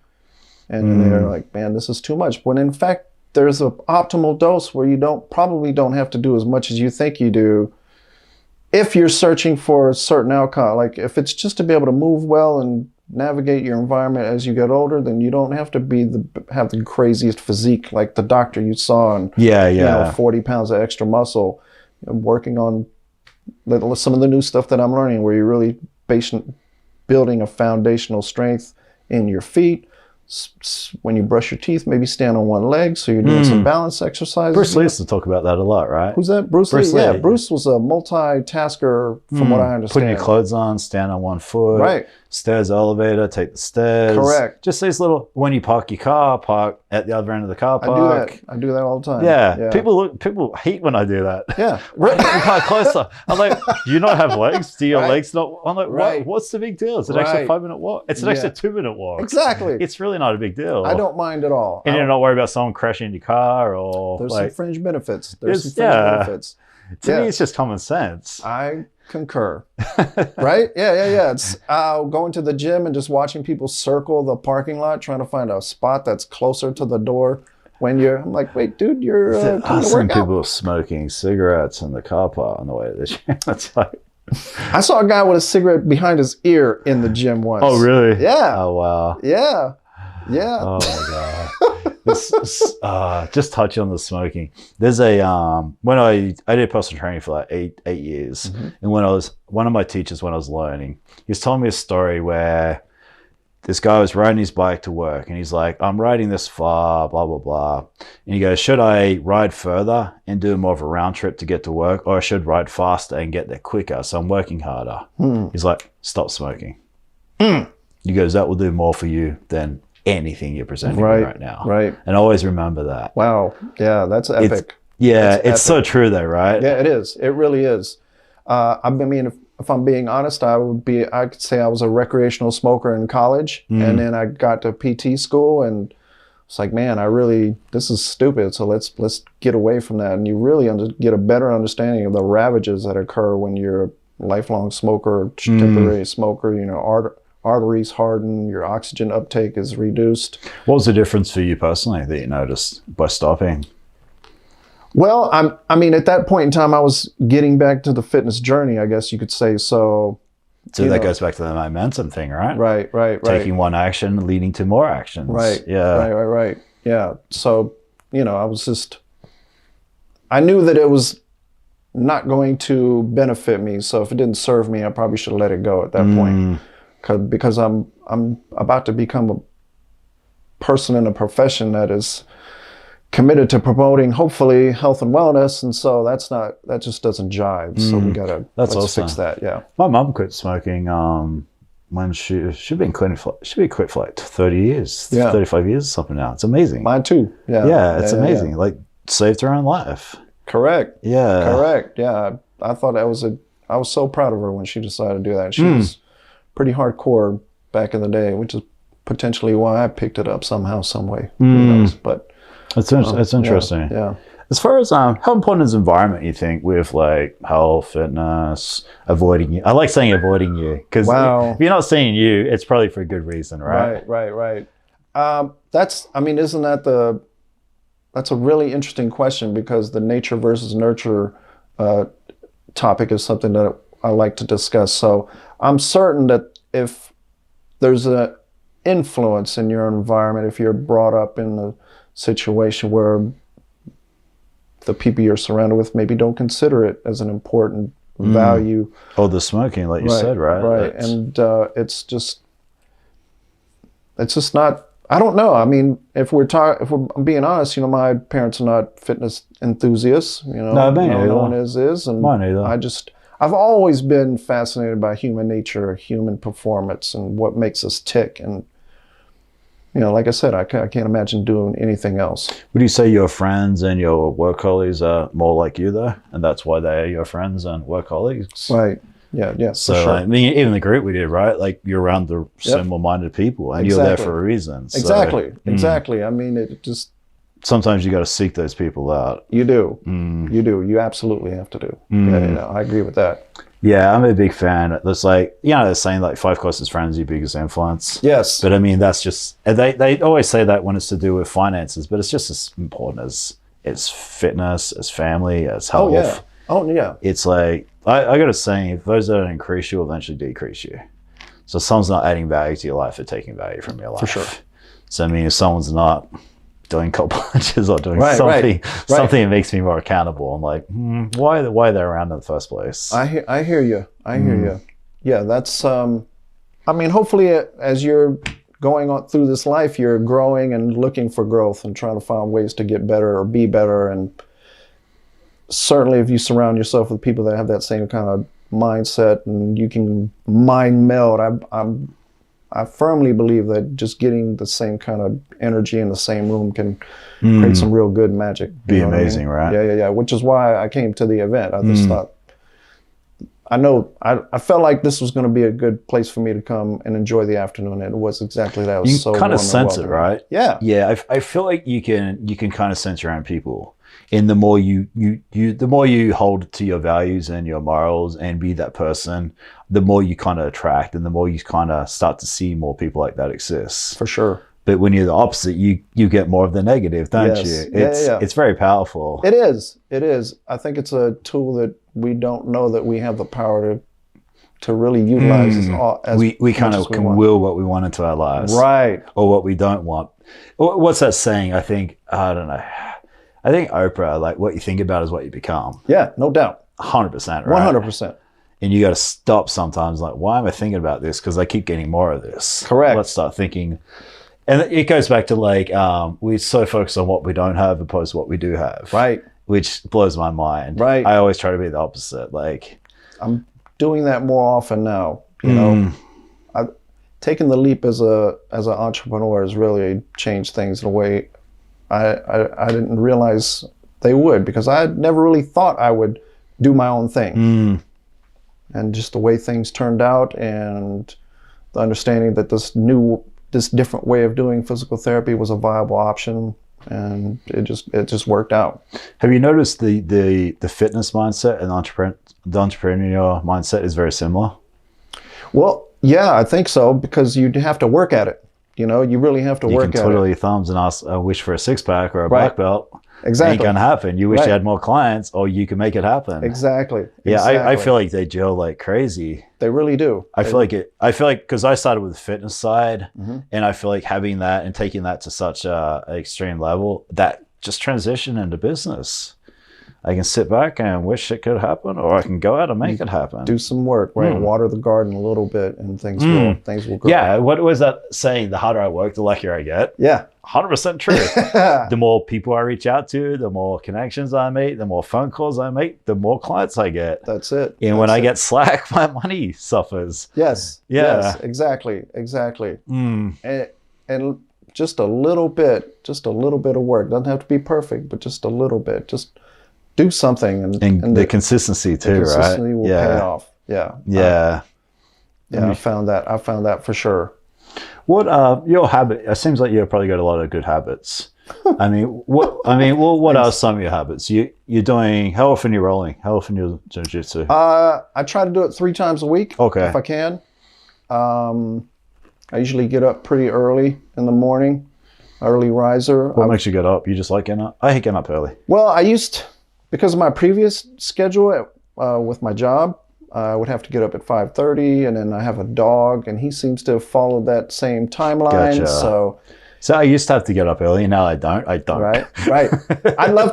And then they're like, man, this is too much. When in fact, there's an optimal dose where you probably don't have to do as much as you think you do if you're searching for a certain outcome. Like if it's just to be able to move well and navigate your environment as you get older, then you don't have to have the craziest physique like the doctor you saw and 40 pounds of extra muscle. Working on some of the new stuff that I'm learning where you're really building a foundational strength in your feet. When you brush your teeth, maybe stand on one leg, so you're doing some balance exercises. Bruce Lee used to talk about that a lot, right? Who's that? Bruce Lee? Yeah, Bruce was a multitasker from what I understand. Putting your clothes on, stand on one foot. Right. Stairs, elevator, take the stairs. Correct. Just these little, when you park your car, park at the other end of the car park. I do that all the time. Yeah. People hate when I do that. Yeah. Right. Park closer. I'm like, do you not have legs? Do your legs not? I'm like, what's the big deal? It's an extra 5-minute walk. It's an extra 2-minute walk. Exactly. It's really not a big deal. I don't mind at all. And you're not worried about someone crashing in your car or there's some fringe benefits. Benefits. To me, it's just common sense. I concur. Right? Yeah. It's going to the gym and just watching people circle the parking lot trying to find a spot that's closer to the door when I'm like, wait, dude, you're I've seen people smoking cigarettes in the car park on the way to the gym. It's like, I saw a guy with a cigarette behind his ear in the gym once. Oh, really? Yeah. Oh, wow. Yeah. Yeah. Oh my god. Just touch on the smoking. There's a when I did personal training for like eight years, and when I was one of my teachers when I was learning, he was telling me a story where this guy was riding his bike to work, and he's like, I'm riding this far, blah blah blah, and he goes, should I ride further and do more of a round trip to get to work, or I should ride faster and get there quicker, so I'm working harder? He's like, stop smoking. He goes, that will do more for you than anything you're presenting right now. Right. And always remember that. Wow. Yeah, that's epic. It's so true though, right? Yeah, it is. It really is. I mean, if I'm being honest, I could say I was a recreational smoker in college, and then I got to PT school, and it's like, man, this is stupid. So let's get away from that. And you really get a better understanding of the ravages that occur when you're a lifelong smoker, temporary smoker. You know, arteries harden, your oxygen uptake is reduced. What was the difference for you personally that you noticed by stopping? Well, I mean, at that point in time, I was getting back to the fitness journey, I guess you could say. So that goes back to the momentum thing, right? Right. Taking one action, leading to more actions. Right. Yeah. Right. Yeah. So, I knew that it was not going to benefit me. So if it didn't serve me, I probably should have let it go at that point. Because I'm about to become a person in a profession that is committed to promoting, hopefully, health and wellness, and so that just doesn't jive. So we gotta fix that. Yeah. My mum quit smoking when she'd been quit for like 30 years, 35 years, something now. It's amazing. Mine too. Yeah. Yeah, it's amazing. Yeah. Like saved her own life. Correct. Yeah. Correct. Yeah. I thought I was so proud of her when she decided to do that. She was pretty hardcore back in the day, which is potentially why I picked it up somehow, some way. Who knows? But it's interesting. Yeah. As far as how important is environment, you think, with like health, fitness, avoiding you? I like saying avoiding you because if you're not seeing you, it's probably for a good reason, right? Right. That's a really interesting question, because the nature versus nurture topic is something that I like to discuss. So I'm certain that if there's an influence in your environment, if you're brought up in a situation where the people you're surrounded with maybe don't consider it as an important value. Oh, the smoking, like you said, right? Right. And it's just not, I don't know. I mean, if we're being honest, my parents are not fitness enthusiasts, No one is. And mine either. I've always been fascinated by human nature, human performance, and what makes us tick. And, like I said, I can't imagine doing anything else. Would you say your friends and your work colleagues are more like you, though? And that's why they are your friends and work colleagues? Right. Yeah. So, sure. I mean, even the group we did, right? Like, you're around the similar-minded people, and you're there for a reason. So, Exactly. I mean, it just... Sometimes you got to seek those people out. You do. You do. You absolutely have to do. Yeah, I agree with that. Yeah, I'm a big fan. There's like, they're saying like 5 closest friends, your biggest influence. Yes. But I mean, that's just, they always say that when it's to do with finances, but it's just as important as fitness, as family, as health. Oh, yeah. It's like, I got to say, if those that don't increase you will eventually decrease you. So if someone's not adding value to your life, they're taking value from your life. For sure. So I mean, if someone's not doing cold punches or doing something that makes me more accountable, I'm like, why they're around in the first place? I hear you. Yeah, that's I mean, hopefully as you're going on through this life, you're growing and looking for growth and trying to find ways to get better or be better. And certainly if you surround yourself with people that have that same kind of mindset, and you can mind meld, I firmly believe that just getting the same kind of energy in the same room can create some real good magic. Be amazing, right? Yeah. Which is why I came to the event. I just thought, I felt like this was going to be a good place for me to come and enjoy the afternoon. And it was exactly that. It was you kind of sense it, right? Yeah. Yeah. I feel like you can kind of sense your own people. And the more you hold to your values and your morals and be that person, the more you kind of attract, and the more you kind of start to see more people like that exist. For sure. But when you're the opposite, you get more of the negative, don't you? It's very powerful. It is. I think it's a tool that we don't know that we have the power to really utilize as we kind of can will what we want into our lives, right, or what we don't want. What's that saying? I don't know. I think Oprah, like, what you think about is what you become. Yeah, no doubt. 100%, right? 100%. And you got to stop sometimes, like, why am I thinking about this? Because I keep getting more of this. Correct. Let's start thinking. And it goes back to, like, we're so focused on what we don't have opposed to what we do have. Right. Which blows my mind. Right. I always try to be the opposite. Like, I'm doing that more often now. You know, taking the leap as an entrepreneur has really changed things in a way I didn't realize they would, because I had never really thought I would do my own thing. And just the way things turned out, and the understanding that this different way of doing physical therapy was a viable option, and it just worked out. Have you noticed the fitness mindset and the entrepreneurial mindset is very similar? Well, yeah, I think so, because you have to work at it. You know, you really have to work at it. You can twiddle your thumbs and wish for a six-pack or a black belt. Exactly. Ain't gonna happen. You wish you had more clients, or you can make it happen. Exactly. Yeah, I feel like they gel like crazy. They really do. I feel like because I started with the fitness side, and I feel like having that and taking that to such an extreme level, that just transition into business. I can sit back and wish it could happen, or I can go out and make it happen. Do some work, right? Water the garden a little bit, and things will grow. Yeah, what was that saying? The harder I work, the luckier I get. Yeah. 100% true. The more people I reach out to, the more connections I make, the more phone calls I make, the more clients I get. That's it. And when I get slack, my money suffers. Yes. Yeah. Yes, exactly. And just a little bit of work. Doesn't have to be perfect, but just a little bit. Just do something, and the consistency too, the consistency right? will pay off. Yeah. Yeah. I found that for sure. What your habit? It seems like you've probably got a lot of good habits. What are some of your habits? You're doing, how often you're rolling? How often you're doing jiu-jitsu? I try to do it 3 times a week. Okay. If I can. I usually get up pretty early in the morning. Early riser. What makes you get up? You just like getting up? I hate getting up early. Well, because of my previous schedule with my job, I would have to get up at 5:30, and then I have a dog, and he seems to have followed that same timeline. Gotcha. So I used to have to get up early. Now I don't. Right. I love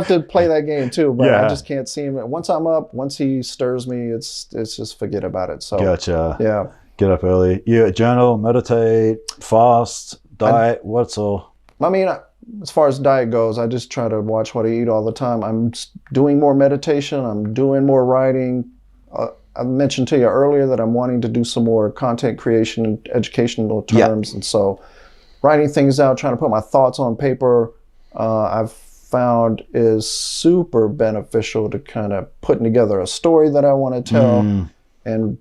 to play that game too, but I just can't see him. Once I'm up, once he stirs me, it's just forget about it. So gotcha. Yeah. Get up early. You journal, meditate, fast, diet. What's all? I mean, as far as diet goes, I just try to watch what I eat all the time. I'm doing more meditation. I'm doing more writing. I mentioned to you earlier that I'm wanting to do some more content creation and educational terms. And so writing things out, trying to put my thoughts on paper, I've found is super beneficial to kind of putting together a story that I want to tell and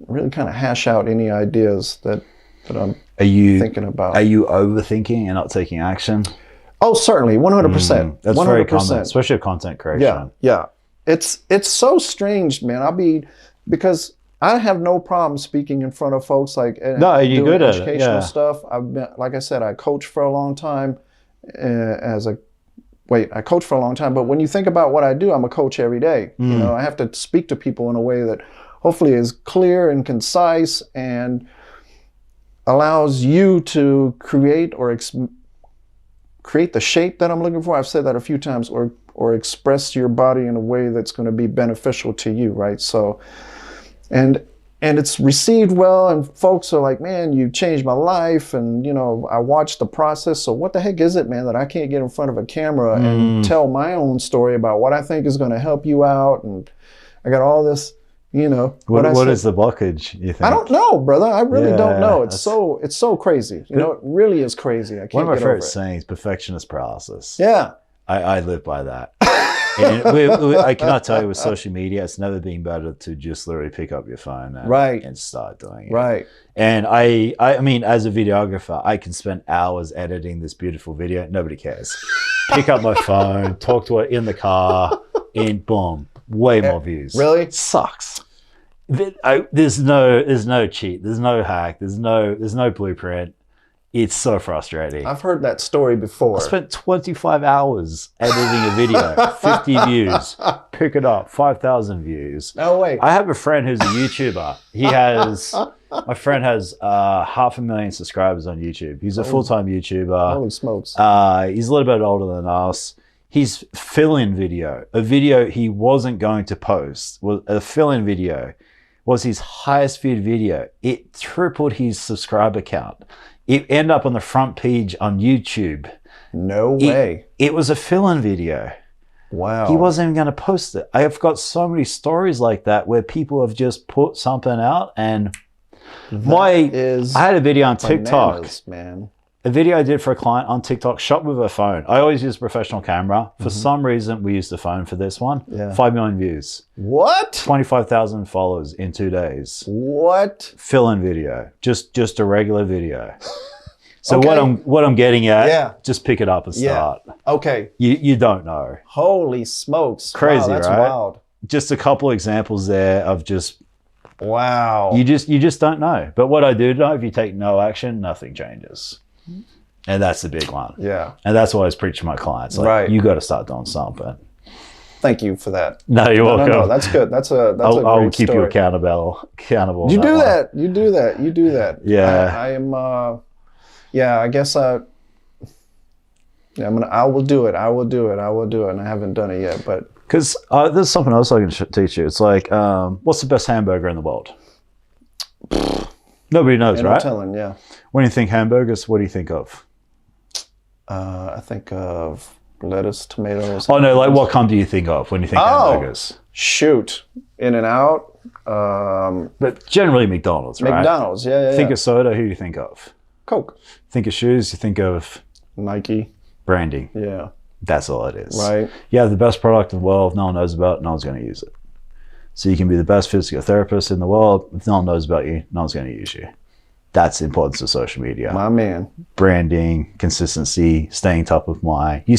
really kind of hash out any ideas that I'm thinking about. Are you overthinking and not taking action? Oh, certainly, 100%. That's 100%. very common, especially content creation. Yeah. It's so strange, man. Because I have no problem speaking in front of folks, like you're good at educational stuff. I've been, like I said, I coached for a long time I coach for a long time, but when you think about what I do, I'm a coach every day. You know, I have to speak to people in a way that hopefully is clear and concise and allows you to create the shape that I'm looking for. I've said that a few times, or express your body in a way that's going to be beneficial to you, right? So, and it's received well, and folks are like, man, you changed my life, and I watched the process. So what the heck is it, man, that I can't get in front of a camera and tell my own story about what I think is going to help you out? And I got all this, What is the blockage, you think? I don't know, brother. I really don't know. It's so crazy. It really is crazy. I can't One of my get favorite over it. sayings, perfectionist paralysis. Yeah. I live by that. And I cannot tell you with social media, it's never been better to just literally pick up your phone and start doing it. Right. And I mean, as a videographer, I can spend hours editing this beautiful video. Nobody cares. Pick up my phone, talk to it in the car, and boom, way more views. Really? It sucks. There's no cheat. There's no hack. There's no blueprint. It's so frustrating. I've heard that story before. I spent 25 hours editing a video, 50 views, pick it up, 5,000 views. No way. I have a friend who's a YouTuber. My friend has 500,000 subscribers on YouTube. He's a full-time YouTuber. Holy smokes. He's a little bit older than us. His fill-in video, a video he wasn't going to post, was a fill-in video, was his highest viewed video. It tripled his subscriber count. It ended up on the front page on YouTube. No way. It was a fill-in video. Wow. He wasn't even going to post it. I've got so many stories like that where people have just put something out, and I had a video on TikTok. Bananas, man. A video I did for a client on TikTok, shot with a phone. I always use a professional camera. For some reason, we used the phone for this one. Yeah. 5 million views. What? 25,000 followers in 2 days. What? Fill-in video. Just a regular video. So Okay. what I'm getting at, Yeah. just pick it up and start. Okay. You don't know. Holy smokes. Crazy, wow, that's right? wild. Just a couple examples there of just Wow. you just don't know. But what I do know, if you take no action, nothing changes. And that's the big one. Yeah. And that's what I was preaching to my clients. Like, Right. you got to start doing something. Thank you for that. No, you're welcome. No, that's good. That's a I'll great keep story. you accountable. You do that. You do that. You do that. Yeah. I am. I guess I will do it. I will do it. And I haven't done it yet, but because there's something else I can teach you. It's like, what's the best hamburger in the world? Nobody knows, right? I'm telling. Yeah. When you think hamburgers, what do you think of? I think of lettuce, tomatoes. Oh no! Like, what kind do you think of when you think hamburgers? Shoot, In-N-Out. But generally McDonald's, right? McDonald's. Yeah. Think of soda. Who do you think of? Coke. Think of shoes. You think of Nike. branding. Yeah. That's all it is. Right. You have the best product in the world. If no one knows about it, no one's going to use it. So you can be the best physical therapist in the world. If no one knows about you, no one's going to use you. That's the importance of social media. My man. Branding, consistency, staying top of mind. You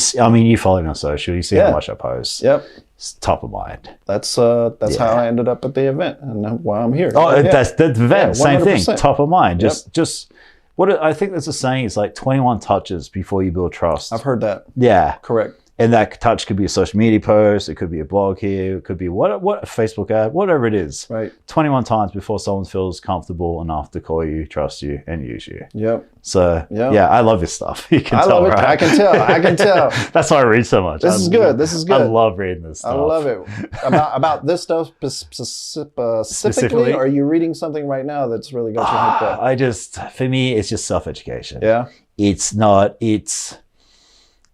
follow me on social. You see how much I post. Yep. It's top of mind. That's how I ended up at the event, and why I'm here. Oh, that's the event. Same thing. 100%. Top of mind. Just what I think there's a saying. It's like 21 touches before you build trust. I've heard that. Yeah. Correct. And that touch could be a social media post. It could be a blog here. It could be what a Facebook ad, whatever it is. Right. 21 times before someone feels comfortable enough to call you, trust you, and use you. Yep. So yeah, I love this stuff. You can I tell, love it. right? I can tell. I can tell. That's why I read so much. This is good. This is good. I love reading this stuff. I love it. About this stuff specifically, or are you reading something right now that's really got you hooked up? For me, it's just self-education. Yeah. It's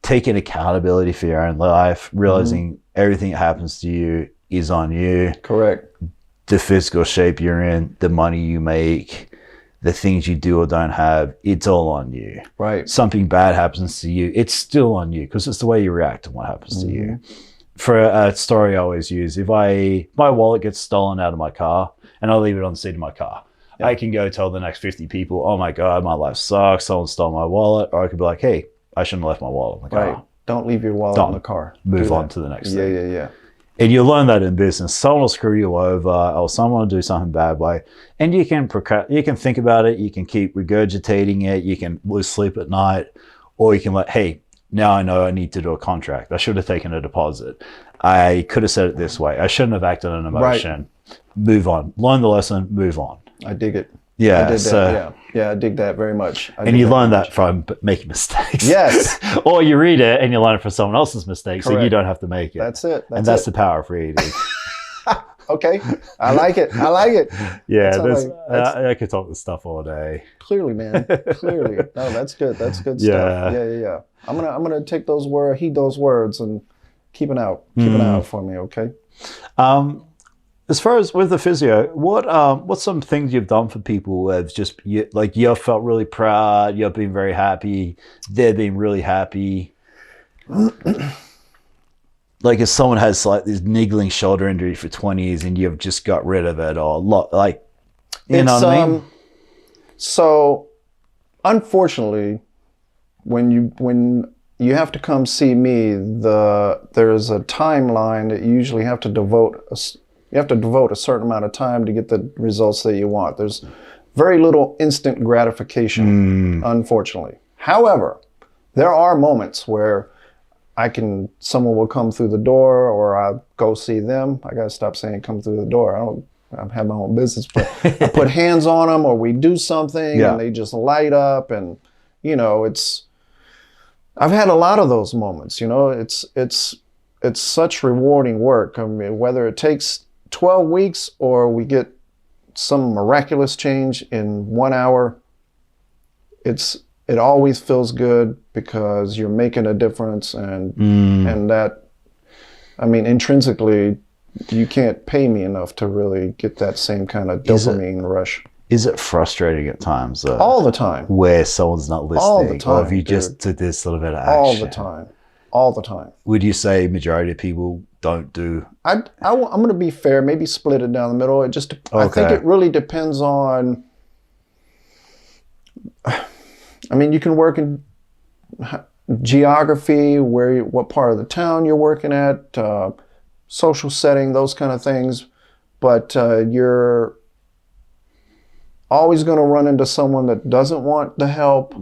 taking accountability for your own life, realizing everything that happens to you is on you. Correct. The physical shape you're in, the money you make, the things you do or don't have, it's all on you. Right. Something bad happens to you, it's still on you because it's the way you react to what happens to you. For a story I always use, if my wallet gets stolen out of my car and I leave it on the seat of my car, I can go tell the next 50 people, oh my God, my life sucks, someone stole my wallet. Or I could be like, hey, I shouldn't have left my wallet in the car. Right. Don't leave your wallet in the car. Move on to the next thing. Yeah. And you learn that in business. Someone will screw you over, or someone will do something bad by, and you can think about it. You can keep regurgitating it. You can lose sleep at night, or you can hey, now I know I need to do a contract. I should have taken a deposit. I could have said it this way. I shouldn't have acted on emotion. Right. Move on. Learn the lesson. Move on. I dig it. Yeah. I did that. Yeah, I dig that very much. And you learn that from making mistakes. Yes. Or you read it and you learn it from someone else's mistakes, so you don't have to make it. That's it. That's the power of reading. Okay. I like it. Yeah, I could talk this stuff all day. Clearly, man. Clearly. No, that's good. That's good stuff. Yeah. I'm gonna take heed those words and keep an eye out for me, okay? As far as with the physio, what's some things you've done for people who have just you've felt really proud, you've been very happy, they've been really happy? Like if someone has like this niggling shoulder injury for 20 years and you've just got rid of it, or you know what I mean? So unfortunately, when you have to come see me, there's a timeline that you usually have to devote. You have to devote a certain amount of time to get the results that you want. There's very little instant gratification, unfortunately. However, there are moments where someone will come through the door, or I go see them. I gotta stop saying come through the door. I have my own business, but I put hands on them, or we do something and they just light up, and I've had a lot of those moments. It's such rewarding work. I mean, whether it takes 12 weeks or we get some miraculous change in 1 hour, it always feels good because you're making a difference, and that, I mean, intrinsically, you can't pay me enough to really get that same kind of dopamine rush. Is it frustrating at times, though? All the time. Where someone's not listening? All the time. Or if you just did this little bit of action? All the time. All the time. Would you say majority of people don't do? I'm going to be fair, maybe split it down the middle. I think it really depends on, I mean, you can work in geography, what part of the town you're working at, social setting, those kind of things. But you're always going to run into someone that doesn't want the help.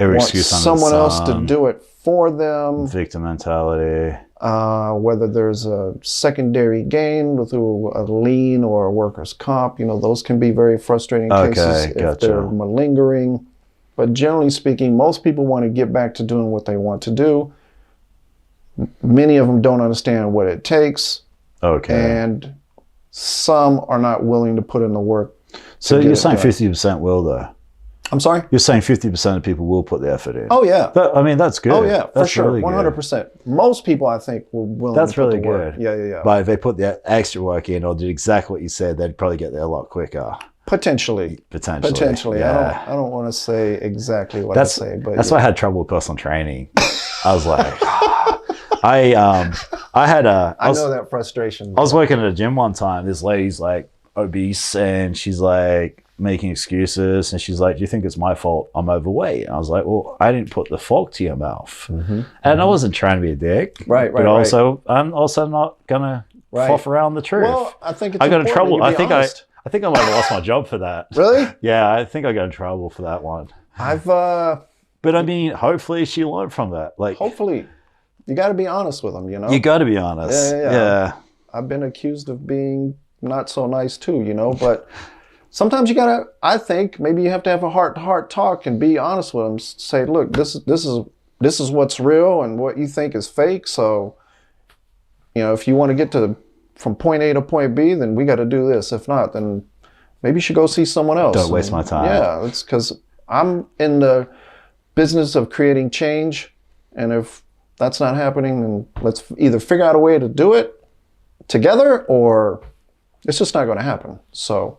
Every excuse under someone the else sun. to do it for them. Victim mentality. Whether there's a secondary gain through a lien or a workers' comp, those can be very frustrating cases if they're malingering. But generally speaking, most people want to get back to doing what they want to do. Many of them don't understand what it takes. And some are not willing to put in the work. So you're saying 50% will, though? I'm sorry? You're saying 50% of people will put the effort in? Oh, yeah. I mean, that's good. Oh, yeah, for sure. Really 100%. Most people, I think, will willing that's to put really the work. good. Yeah. But if they put the extra work in or did exactly what you said, they'd probably get there a lot quicker. Potentially. Yeah. I don't want to say exactly what I say, but that's why I had trouble with personal training. I was like, I know that frustration. I was working at a gym one time. This lady's like obese, and she's like making excuses, and she's like, "Do you think it's my fault I'm overweight?" And I was like, "Well, I didn't put the fork to your mouth," and I wasn't trying to be a dick, right? But also, I'm also not gonna fluff around the truth. Well, I think it's I got in trouble. I think I might have lost my job for that. Really? Yeah, I think I got in trouble for that one. But I mean, hopefully she learned from that. Like, hopefully, you got to be honest with them. You got to be honest. Yeah. I've been accused of being not so nice too, but sometimes you gotta, I think maybe you have to have a heart-to-heart talk and be honest with them. Say, look, this is what's real and what you think is fake. So, if you want to get from point A to point B, then we got to do this. If not, then maybe you should go see someone else. Don't waste my time. Yeah, it's because I'm in the business of creating change, and if that's not happening, then let's either figure out a way to do it together, or it's just not going to happen. So,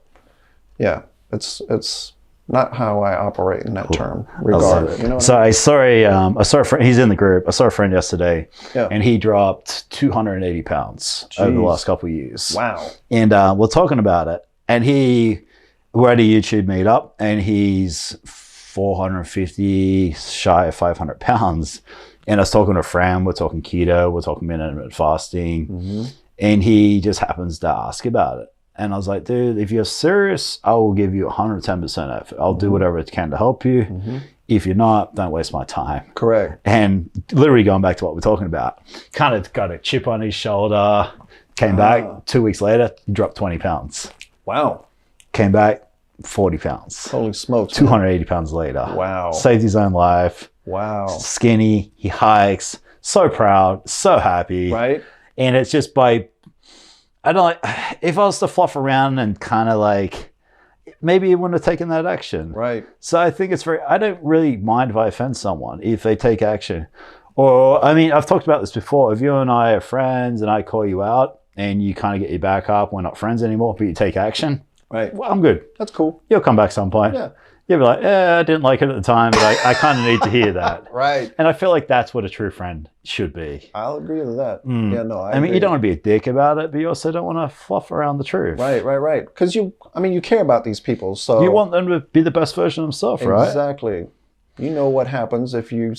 yeah, it's not how I operate in that term. Regardless, So I saw a friend. He's in the group. I saw a friend yesterday, and he dropped 280 pounds over the last couple of years. Wow! And we're talking about it, and we're at a YouTube meetup, and he's 450 shy of 500 pounds. And I was talking to a friend. We're talking keto. We're talking intermittent fasting. And he just happens to ask about it. And I was like, dude, if you're serious, I will give you 110% effort. I'll do whatever I can to help you. If you're not, don't waste my time. Correct. And literally going back to what we're talking about, kind of got a chip on his shoulder, came back 2 weeks later, he dropped 20 pounds. Wow. Came back 40 pounds. Holy smokes. 280 pounds later. Wow. Saved his own life. Wow. Skinny. He hikes. So proud. So happy. Right. And it's just by, I don't like, if I was to fluff around and kind of like, maybe he wouldn't have taken that action. Right. So I think I don't really mind if I offend someone if they take action. Or, I mean, I've talked about this before. If you and I are friends and I call you out and you kind of get your back up, we're not friends anymore, but you take action. Right. Well, I'm good. That's cool. You'll come back some point. Yeah. You'll be like, I didn't like it at the time, but I kind of need to hear that. Right. And I feel like that's what a true friend should be. I'll agree with that. Yeah, no, I mean, you don't want to be a dick about it, but you also don't want to fluff around the truth. Right. Because you care about these people, so you want them to be the best version of themselves, right? Exactly. You know what happens if you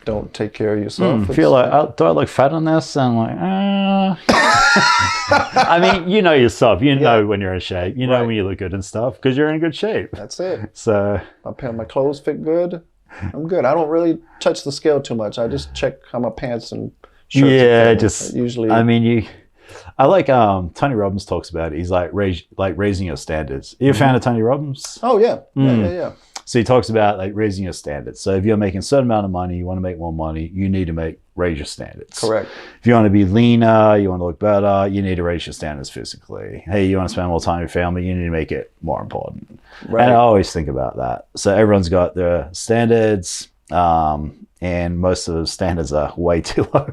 don't take care of yourself. Feel like, do I look fat on this? And I'm like, I mean, you know yourself. You know when you're in shape. You know when you look good and stuff because you're in good shape. That's it. So my clothes fit good. I'm good. I don't really touch the scale too much. I just check how my pants and shirts usually. I mean, I like Tony Robbins talks about it. He's like raising your standards. Are you a fan of Tony Robbins? Oh yeah. Yeah. So he talks about like raising your standards. So if you're making a certain amount of money, you want to make more money, you need to raise your standards. Correct. If you want to be leaner, you want to look better, you need to raise your standards physically. Hey, you want to spend more time with your family, you need to make it more important. Right. And I always think about that. So everyone's got their standards, and most of the standards are way too low.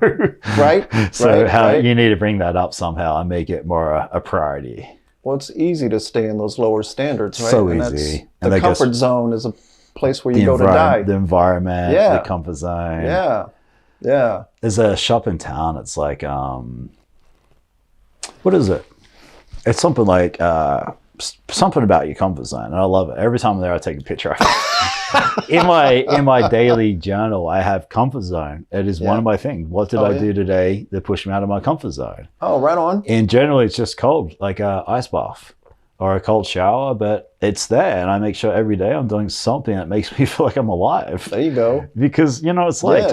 Right. So you need to bring that up somehow and make it more a priority. Well, it's easy to stay in those lower standards, right? So easy. And the comfort zone is a place where you go to die. The environment, the comfort zone. Yeah. There's a shop in town. It's like, what is it? It's something like something about your comfort zone, and I love it. Every time I'm there, I take a picture of it. in my daily journal, I have comfort zone. It is one of my things. What did I do today that pushed me out of my comfort zone? Oh, right on. And generally, it's just cold, like a ice bath or a cold shower, but it's there, and I make sure every day I'm doing something that makes me feel like I'm alive. There you go. Because it's like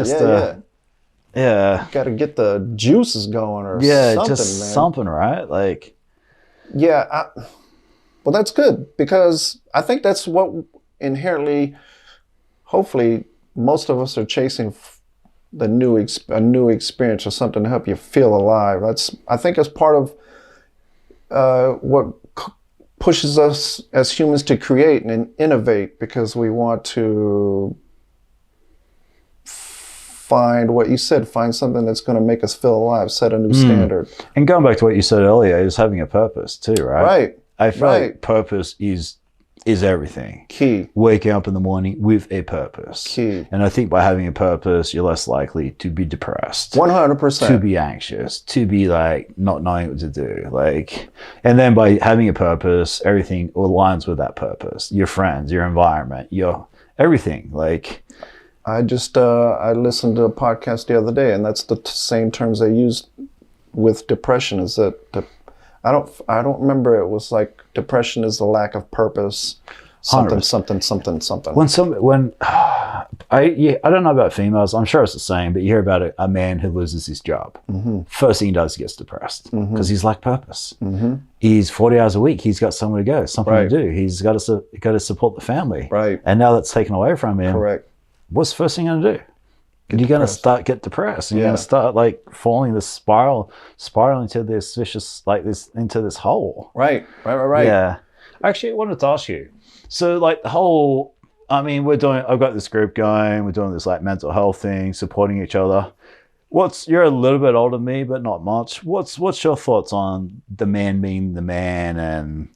got to get the juices going or something, just man. Something, right? Like, well, that's good, because I think that's what inherently, hopefully, most of us are chasing a new experience or something to help you feel alive. I think it's part of what pushes us as humans to create and innovate, because we want to find what you said, find something that's going to make us feel alive, set a new standard. And going back to what you said earlier, is having a purpose too, right? Right. I feel like purpose is everything. Key. Waking up in the morning with a purpose. Key. And I think by having a purpose, you're less likely to be depressed. 100%. To be anxious, to be like not knowing what to do. Like, and then by having a purpose, everything aligns with that purpose. Your friends, your environment, your everything. Like, I just I listened to a podcast the other day, and that's the same terms they used with depression. Is that I don't remember. It was like depression is the lack of purpose. Something. When I don't know about females. I'm sure it's the same. But you hear about a man who loses his job. First thing he does, he gets depressed because he's lack purpose. He's 40 hours a week. He's got somewhere to go, something to do. He's got to support the family. Right. And now that's taken away from him. Correct. What's the first thing you're gonna do? You're gonna get depressed. You're gonna start like falling this spiraling into this vicious, like this, into this hole. Right. Yeah. Actually, I wanted to ask you. So like the whole, I mean, I've got this group going. We're doing this like mental health thing, supporting each other. You're a little bit older than me, but not much. What's your thoughts on the man being the man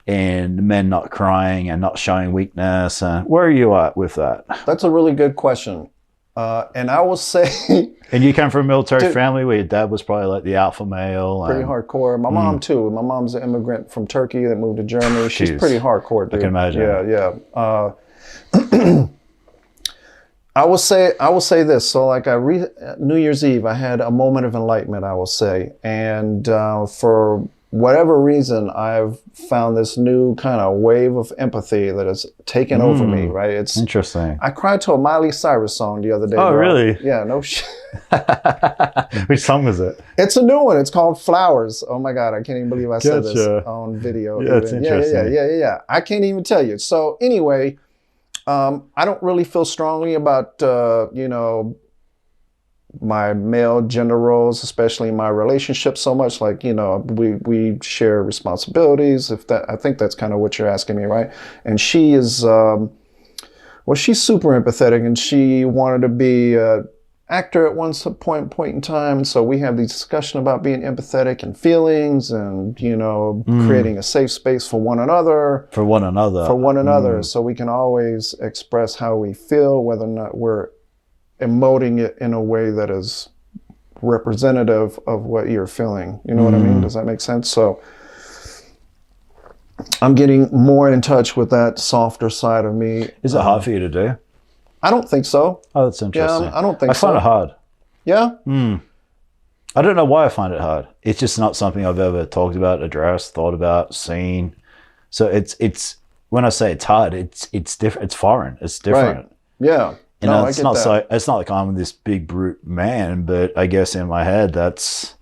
and men not crying and not showing weakness? And where are you at with that? That's a really good question. And I will say... And you come from a military family where your dad was probably like the alpha male. Pretty hardcore. My mom too. My mom's an immigrant from Turkey that moved to Germany. She's pretty hardcore, dude. I can imagine. Yeah. I will say this. So like New Year's Eve, I had a moment of enlightenment, I will say. And for whatever reason, I've found this new kind of wave of empathy that has taken over me, right? It's interesting. I cried to a Miley Cyrus song the other day. Oh, really? Yeah, no shit. Which song was it? It's a new one. It's called Flowers. Oh my God, I can't even believe I said this on video. Yeah, it's interesting. Yeah. I can't even tell you. So anyway, I don't really feel strongly about, my male gender roles, especially in my relationship so much. Like, we share responsibilities. I think that's kind of what you're asking me, right? And she is, she's super empathetic, and she wanted to be an actor at one point in time. So we have the discussion about being empathetic and feelings and, creating a safe space for one another. So we can always express how we feel, whether or not we're emoting it in a way that is representative of what you're feeling. You know what I mean? Does that make sense? So I'm getting more in touch with that softer side of me. Is it hard for you to do? I don't think so. Oh, that's interesting. Yeah, I don't think so. I find it hard. Yeah? I don't know why I find it hard. It's just not something I've ever talked about, addressed, thought about, seen. So it's when I say it's hard, it's different. It's foreign. It's different. Right. Yeah. You know, it's not like I'm this big brute man, but I guess in my head that's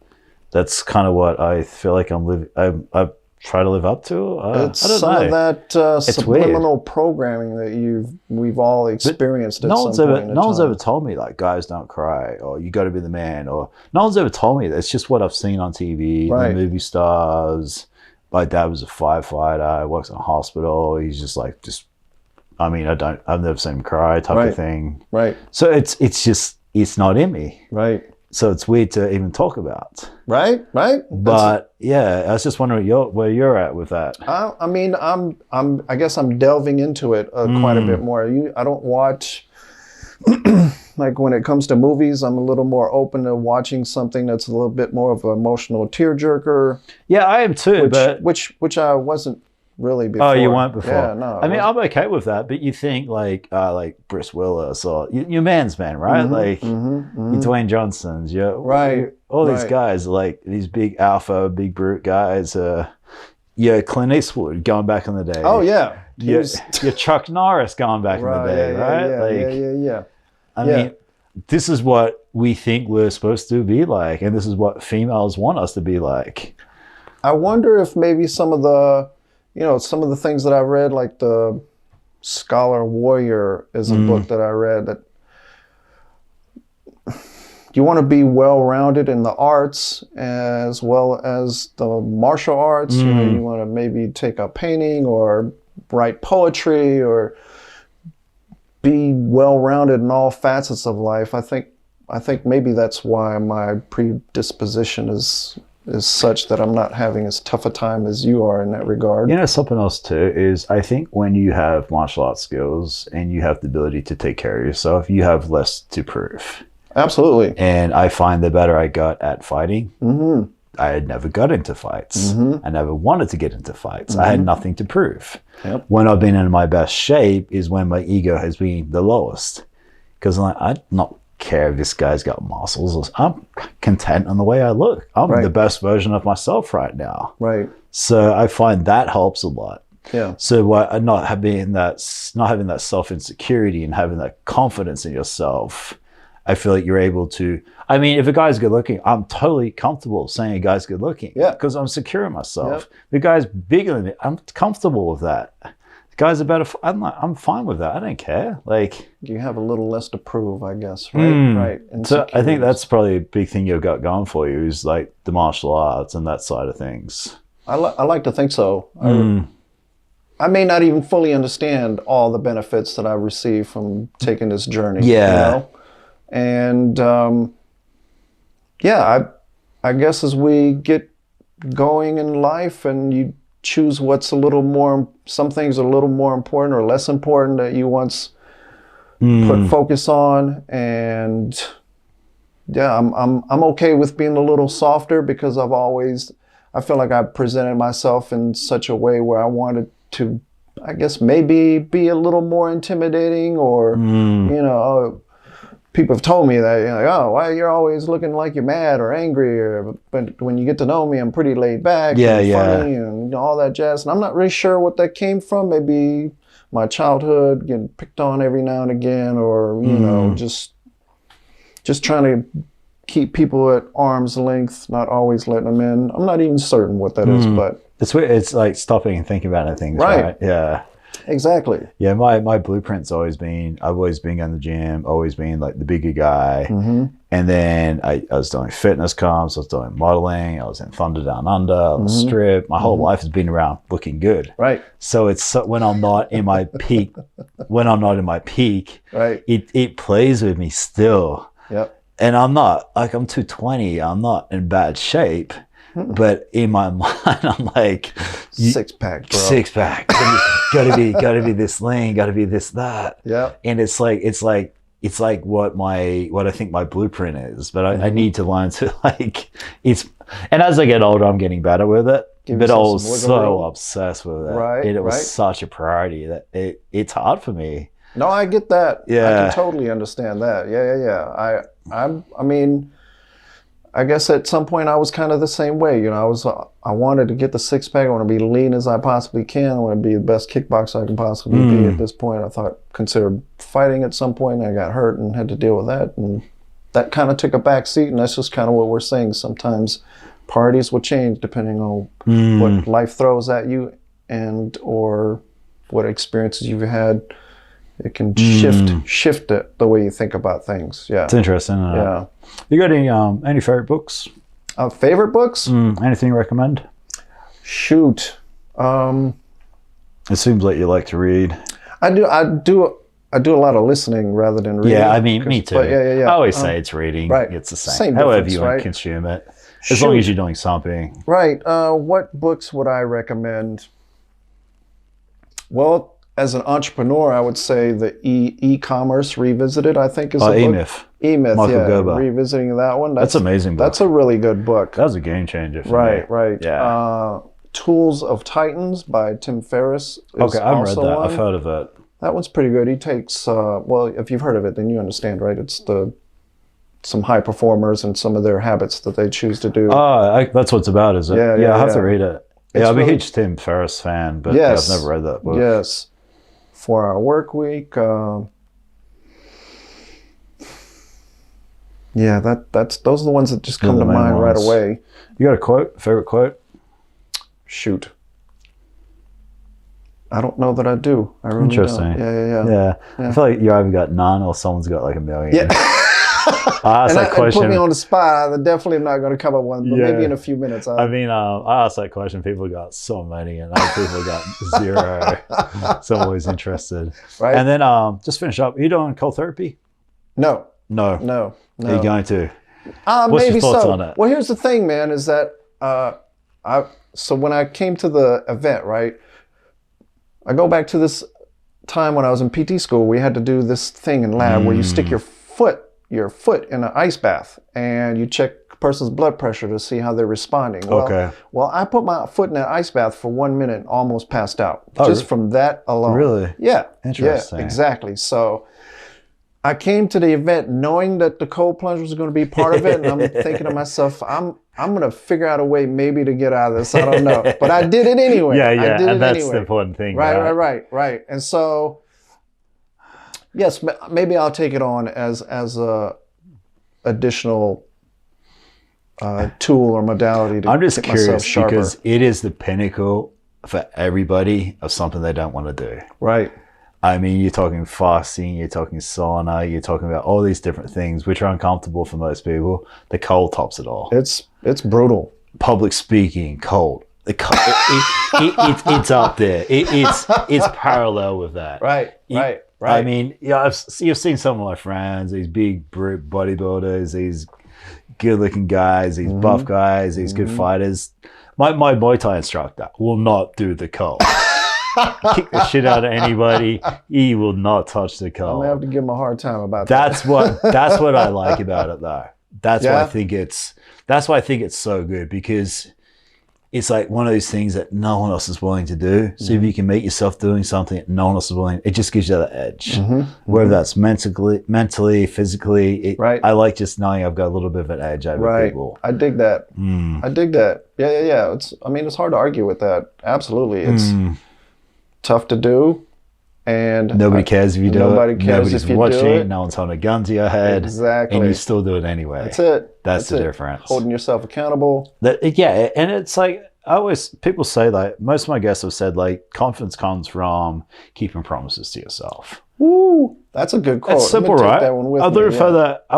kind of what I feel like I'm living. I try to live up to. It's some of that subliminal programming that we've all experienced at some point in time. No one's ever told me like guys don't cry or you got to be the man, or no one's ever told me that. It's just what I've seen on TV, the movie stars. My dad was a firefighter. Works in a hospital. He's just like I mean, I've never seen him cry type of thing. Right. So it's not in me. Right. So it's weird to even talk about. Right. But yeah, I was just wondering where you're at with that. I mean, I guess I'm delving into it quite a bit more. I don't watch, like when it comes to movies, I'm a little more open to watching something that's a little bit more of an emotional tearjerker. Yeah, I am too. Which I wasn't really before. Oh, you weren't before? Yeah, no. I mean, I'm okay with that, but you think like Bruce Willis or your man's man, right? Your Dwayne Johnsons, all these guys, like these big alpha, big brute guys. Clint Eastwood going back in the day. Oh yeah. Your Chuck Norris going back in the day, right? Yeah. I mean, this is what we think we're supposed to be like, and this is what females want us to be like. I wonder if maybe some of the things that I read, like the Scholar Warrior is a book that I read, that you want to be well-rounded in the arts as well as the martial arts. You know, you want to maybe take up painting or write poetry or be well-rounded in all facets of life. I think maybe that's why my predisposition is such that I'm not having as tough a time as you are in that regard. You know, something else too is I think when you have martial arts skills and you have the ability to take care of yourself, you have less to prove. Absolutely. And I find the better I got at fighting, I had never got into fights. I never wanted to get into fights. I had nothing to prove. Yep. When I've been in my best shape is when my ego has been the lowest. Because I'm like, I don't care if this guy's got muscles. I'm content on the way I look. I'm the best version of myself right now. Right. So I find that helps a lot. Yeah. So not having that self insecurity and having that confidence in yourself, I feel like you're able to. I mean, if a guy's good looking, I'm totally comfortable saying a guy's good looking. Yeah. Because I'm secure in myself. Yep. The guy's bigger than me. I'm comfortable with that. Guys are better. I'm fine with that. I don't care. Like, you have a little less to prove, I guess, right? Right. So I think that's probably a big thing you've got going for you is like the martial arts and that side of things. I like to think so. I may not even fully understand all the benefits that I receive from taking this journey. Yeah. You know? And I guess as we get going in life and you choose what's some things are a little more important or less important that you once put focus on. And I'm okay with being a little softer because I feel like I presented myself in such a way where I wanted to, I guess, maybe be a little more intimidating or, people have told me that, why you're always looking like you're mad or angry, but when you get to know me, I'm pretty laid back and funny and all that jazz. And I'm not really sure what that came from. Maybe my childhood, getting picked on every now and again, or just trying to keep people at arm's length, not always letting them in. I'm not even certain what that is, but it's weird. It's like stopping and thinking about things, right? Yeah. Exactly. Yeah, my blueprint's always been, I've always been in the gym, always been like the bigger guy. And then I was doing fitness comps, I was doing modeling, I was in Thunder Down Under, on the strip. My whole life has been around looking good. Right. So it's when I'm not in my peak, right, it plays with me still. Yep. And I'm not, like, I'm 220, I'm not in bad shape. But in my mind, I'm like, six pack, bro. Six pack. Gotta be this lean, gotta be this, that. Yeah. And it's like what I think my blueprint is. But I need to learn to and as I get older, I'm getting better with it. But I was so obsessed with it. Right. And it was such a priority that it's hard for me. No, I get that. Yeah. I can totally understand that. Yeah. I mean, I guess at some point I was kind of the same way. You know, I wanted to get the six pack. I want to be lean as I possibly can. I want to be the best kickboxer I can possibly be. At this point, I considered fighting at some point. I got hurt and had to deal with that, and that kind of took a back seat. And that's just kind of what we're saying. Sometimes priorities will change depending on what life throws at you and or what experiences you've had. It can shift it the way you think about things. Yeah, it's interesting. Yeah. You got any favorite books? Favorite books? Anything you recommend? Shoot. It seems like you like to read. I do a lot of listening rather than reading. Yeah, I mean, me too. But yeah. I always say it's reading. Right. It's the same. Same however you right? consume it, as long as you're doing something. Right. What books would I recommend? Well, as an entrepreneur, I would say the e-commerce revisited. I think is a book. E-Myth. E-Myth. Michael yeah. Gerber. Revisiting that one. That's an amazing book. That's a really good book. That was a game changer for me. Right. Yeah. Tools of Titans by Tim Ferriss. Okay, I've read that. I've heard of it. That one's pretty good. He takes, well, if you've heard of it, then you understand, right? It's some high performers and some of their habits that they choose to do. That's what it's about, is it? Yeah, I have to read it. It's I'm a huge Tim Ferriss fan, but I've never read that book. Yes. 4-Hour Work Week. Yeah, those are the ones that just come to mind right away. You got a quote? Favorite quote? Shoot. I don't know that I do. I really Interesting. don't. Yeah. I feel like you either got none or someone's got like a million. Yeah. I asked that question. Put me on the spot. I definitely am not going to come up with one, but maybe in a few minutes. I asked that question. People got so many, and other people got zero. So I'm always interested. Right. And then just finish up. Are you doing cold therapy? No. Are you going to? What's maybe your thoughts so. on it? Well, here's the thing, man, is that so when I came to the event, right, I go back to this time when I was in PT school. We had to do this thing in lab where you stick your foot in an ice bath and you check a person's blood pressure to see how they're responding. Well, I put my foot in that ice bath for 1 minute and almost passed out just from that alone. Really? Yeah. Interesting. Yeah, exactly. So I came to the event knowing that the cold plunge was going to be part of it, and I'm thinking to myself, I'm going to figure out a way maybe to get out of this. I don't know, but I did it anyway. And that's the important thing. Right. And so, yes, maybe I'll take it on as a additional tool or modality to I'm just get myself curious sharper. because it is the pinnacle for everybody of something they don't want to do. Right. I mean, you're talking fasting, you're talking sauna, you're talking about all these different things which are uncomfortable for most people. The cold tops it all. It's brutal. Public speaking, cold. It's up there. It's parallel with that. Right. I mean, you've seen some of my friends, these big bodybuilders, these good-looking guys, these buff guys, these good fighters. My Muay Thai instructor will not do the cold. Kick the shit out of anybody. He will not touch the cold. I'm gonna have to give him a hard time about that. That's what I like about it, though. That's why I think it's so good, because it's like one of those things that no one else is willing to do. So if you can make yourself doing something that no one else is willing, it just gives you that edge. Whether that's mentally, physically. I like just knowing I've got a little bit of an edge over people. I dig that. I dig that. Yeah. It's hard to argue with that. Absolutely. It's tough to do, and nobody cares if you do it. Nobody's if you watching. do it. No one's holding a gun to your head. Exactly. And you still do it anyway. That's it. That's the difference. Holding yourself accountable. And it's like people say, like, most of my guests have said, like, confidence comes from keeping promises to yourself. Woo! That's a good quote. It's simple, right? I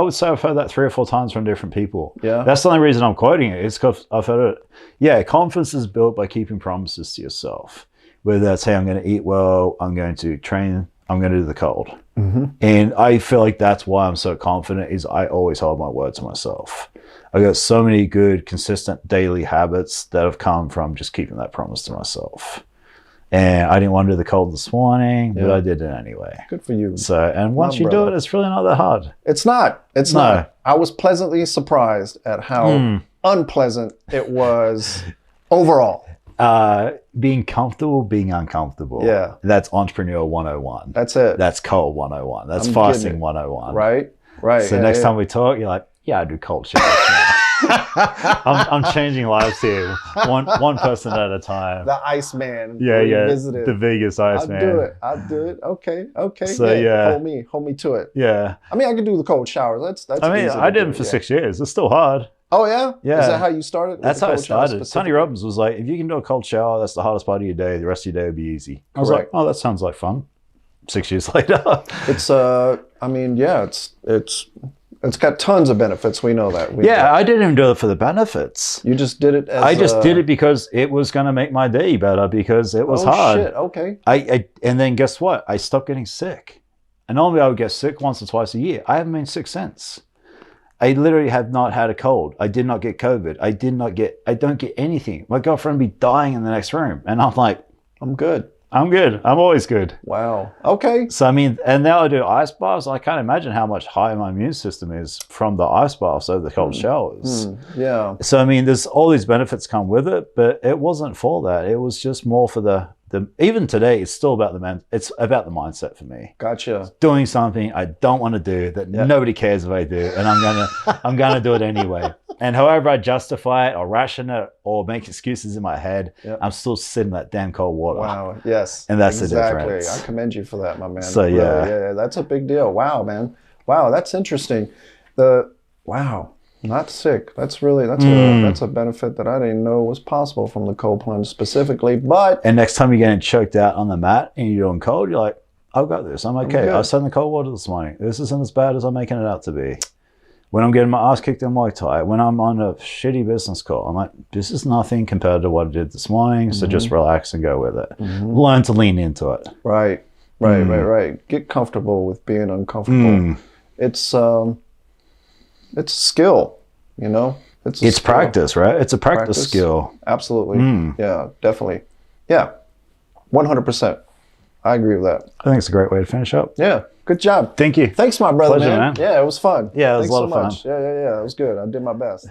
would say I've heard that 3 or 4 times from different people. Yeah. That's the only reason I'm quoting it. It's because I've heard it. Yeah, confidence is built by keeping promises to yourself. Whether that's, hey, I'm going to eat well, I'm going to train, I'm going to do the cold. And I feel like that's why I'm so confident, is I always hold my word to myself. I've got so many good, consistent daily habits that have come from just keeping that promise to myself. And I didn't want to do the cold this morning, but I did it anyway. Good for you. So, and once you do it, it's really not that hard. It's not. It's not. I was pleasantly surprised at how unpleasant it was overall. Being comfortable, being uncomfortable. Yeah. That's entrepreneur 101. That's it. That's cold 101. That's fasting 101. Right. So next time we talk, you're like, I do cold shit. I'm changing lives here, one person at a time. The Iceman. Yeah, the Vegas Iceman. I'll do it. Okay. So yeah, hold me to it. Yeah. I mean, I can do the cold showers. That's. I mean, I did them for 6 years. It's still hard. Oh yeah. Yeah. Is that how you started? That's how I started. Tony Robbins was like, if you can do a cold shower, that's the hardest part of your day. The rest of your day will be easy. I was like, oh, that sounds like fun. 6 years later. It's I mean, yeah, it's got tons of benefits. We know that. I didn't even do it for the benefits. You just did it as I just did it because it was going to make my day better because it was hard. Oh shit, okay. And then guess what? I stopped getting sick. And normally I would get sick once or twice a year. I haven't been sick since. I literally have not had a cold. I did not get COVID. I don't get anything. My girlfriend would be dying in the next room. And I'm like, I'm good. I'm good. I'm always good. Wow. Okay. So, I mean, and now I do ice baths. I can't imagine how much higher my immune system is from the ice baths over the cold showers. Yeah. So, I mean, there's all these benefits come with it, but it wasn't for that. It was just more for the even today, it's still about it's about the mindset for me. Gotcha. Doing something I don't want to do that nobody cares if I do, and I'm gonna do it anyway. And however I justify it or ration it or make excuses in my head, I'm still sitting in that damn cold water. Wow. Yes. And that's the difference. I commend you for that, my man. So really, yeah, that's a big deal. Wow, man. Wow, that's interesting. Not sick. That's a benefit that I didn't know was possible from the cold plunge specifically. And next time you're getting choked out on the mat and you're doing cold, you're like, I've got this. I'm okay. I was in the cold water this morning. This isn't as bad as I'm making it out to be. When I'm getting my ass kicked in Muay Thai, when I'm on a shitty business call, I'm like, this is nothing compared to what I did this morning. So just relax and go with it. Learn to lean into it. Right. Get comfortable with being uncomfortable. It's a skill, you know? It's practice, right? It's a practice skill. Absolutely. Yeah, definitely. Yeah, 100%. I agree with that. I think it's a great way to finish up. Yeah, good job. Thank you. Thanks, my brother. Pleasure, man. Yeah, it was fun. Yeah, it was Thanks a lot of fun. Yeah, it was good. I did my best.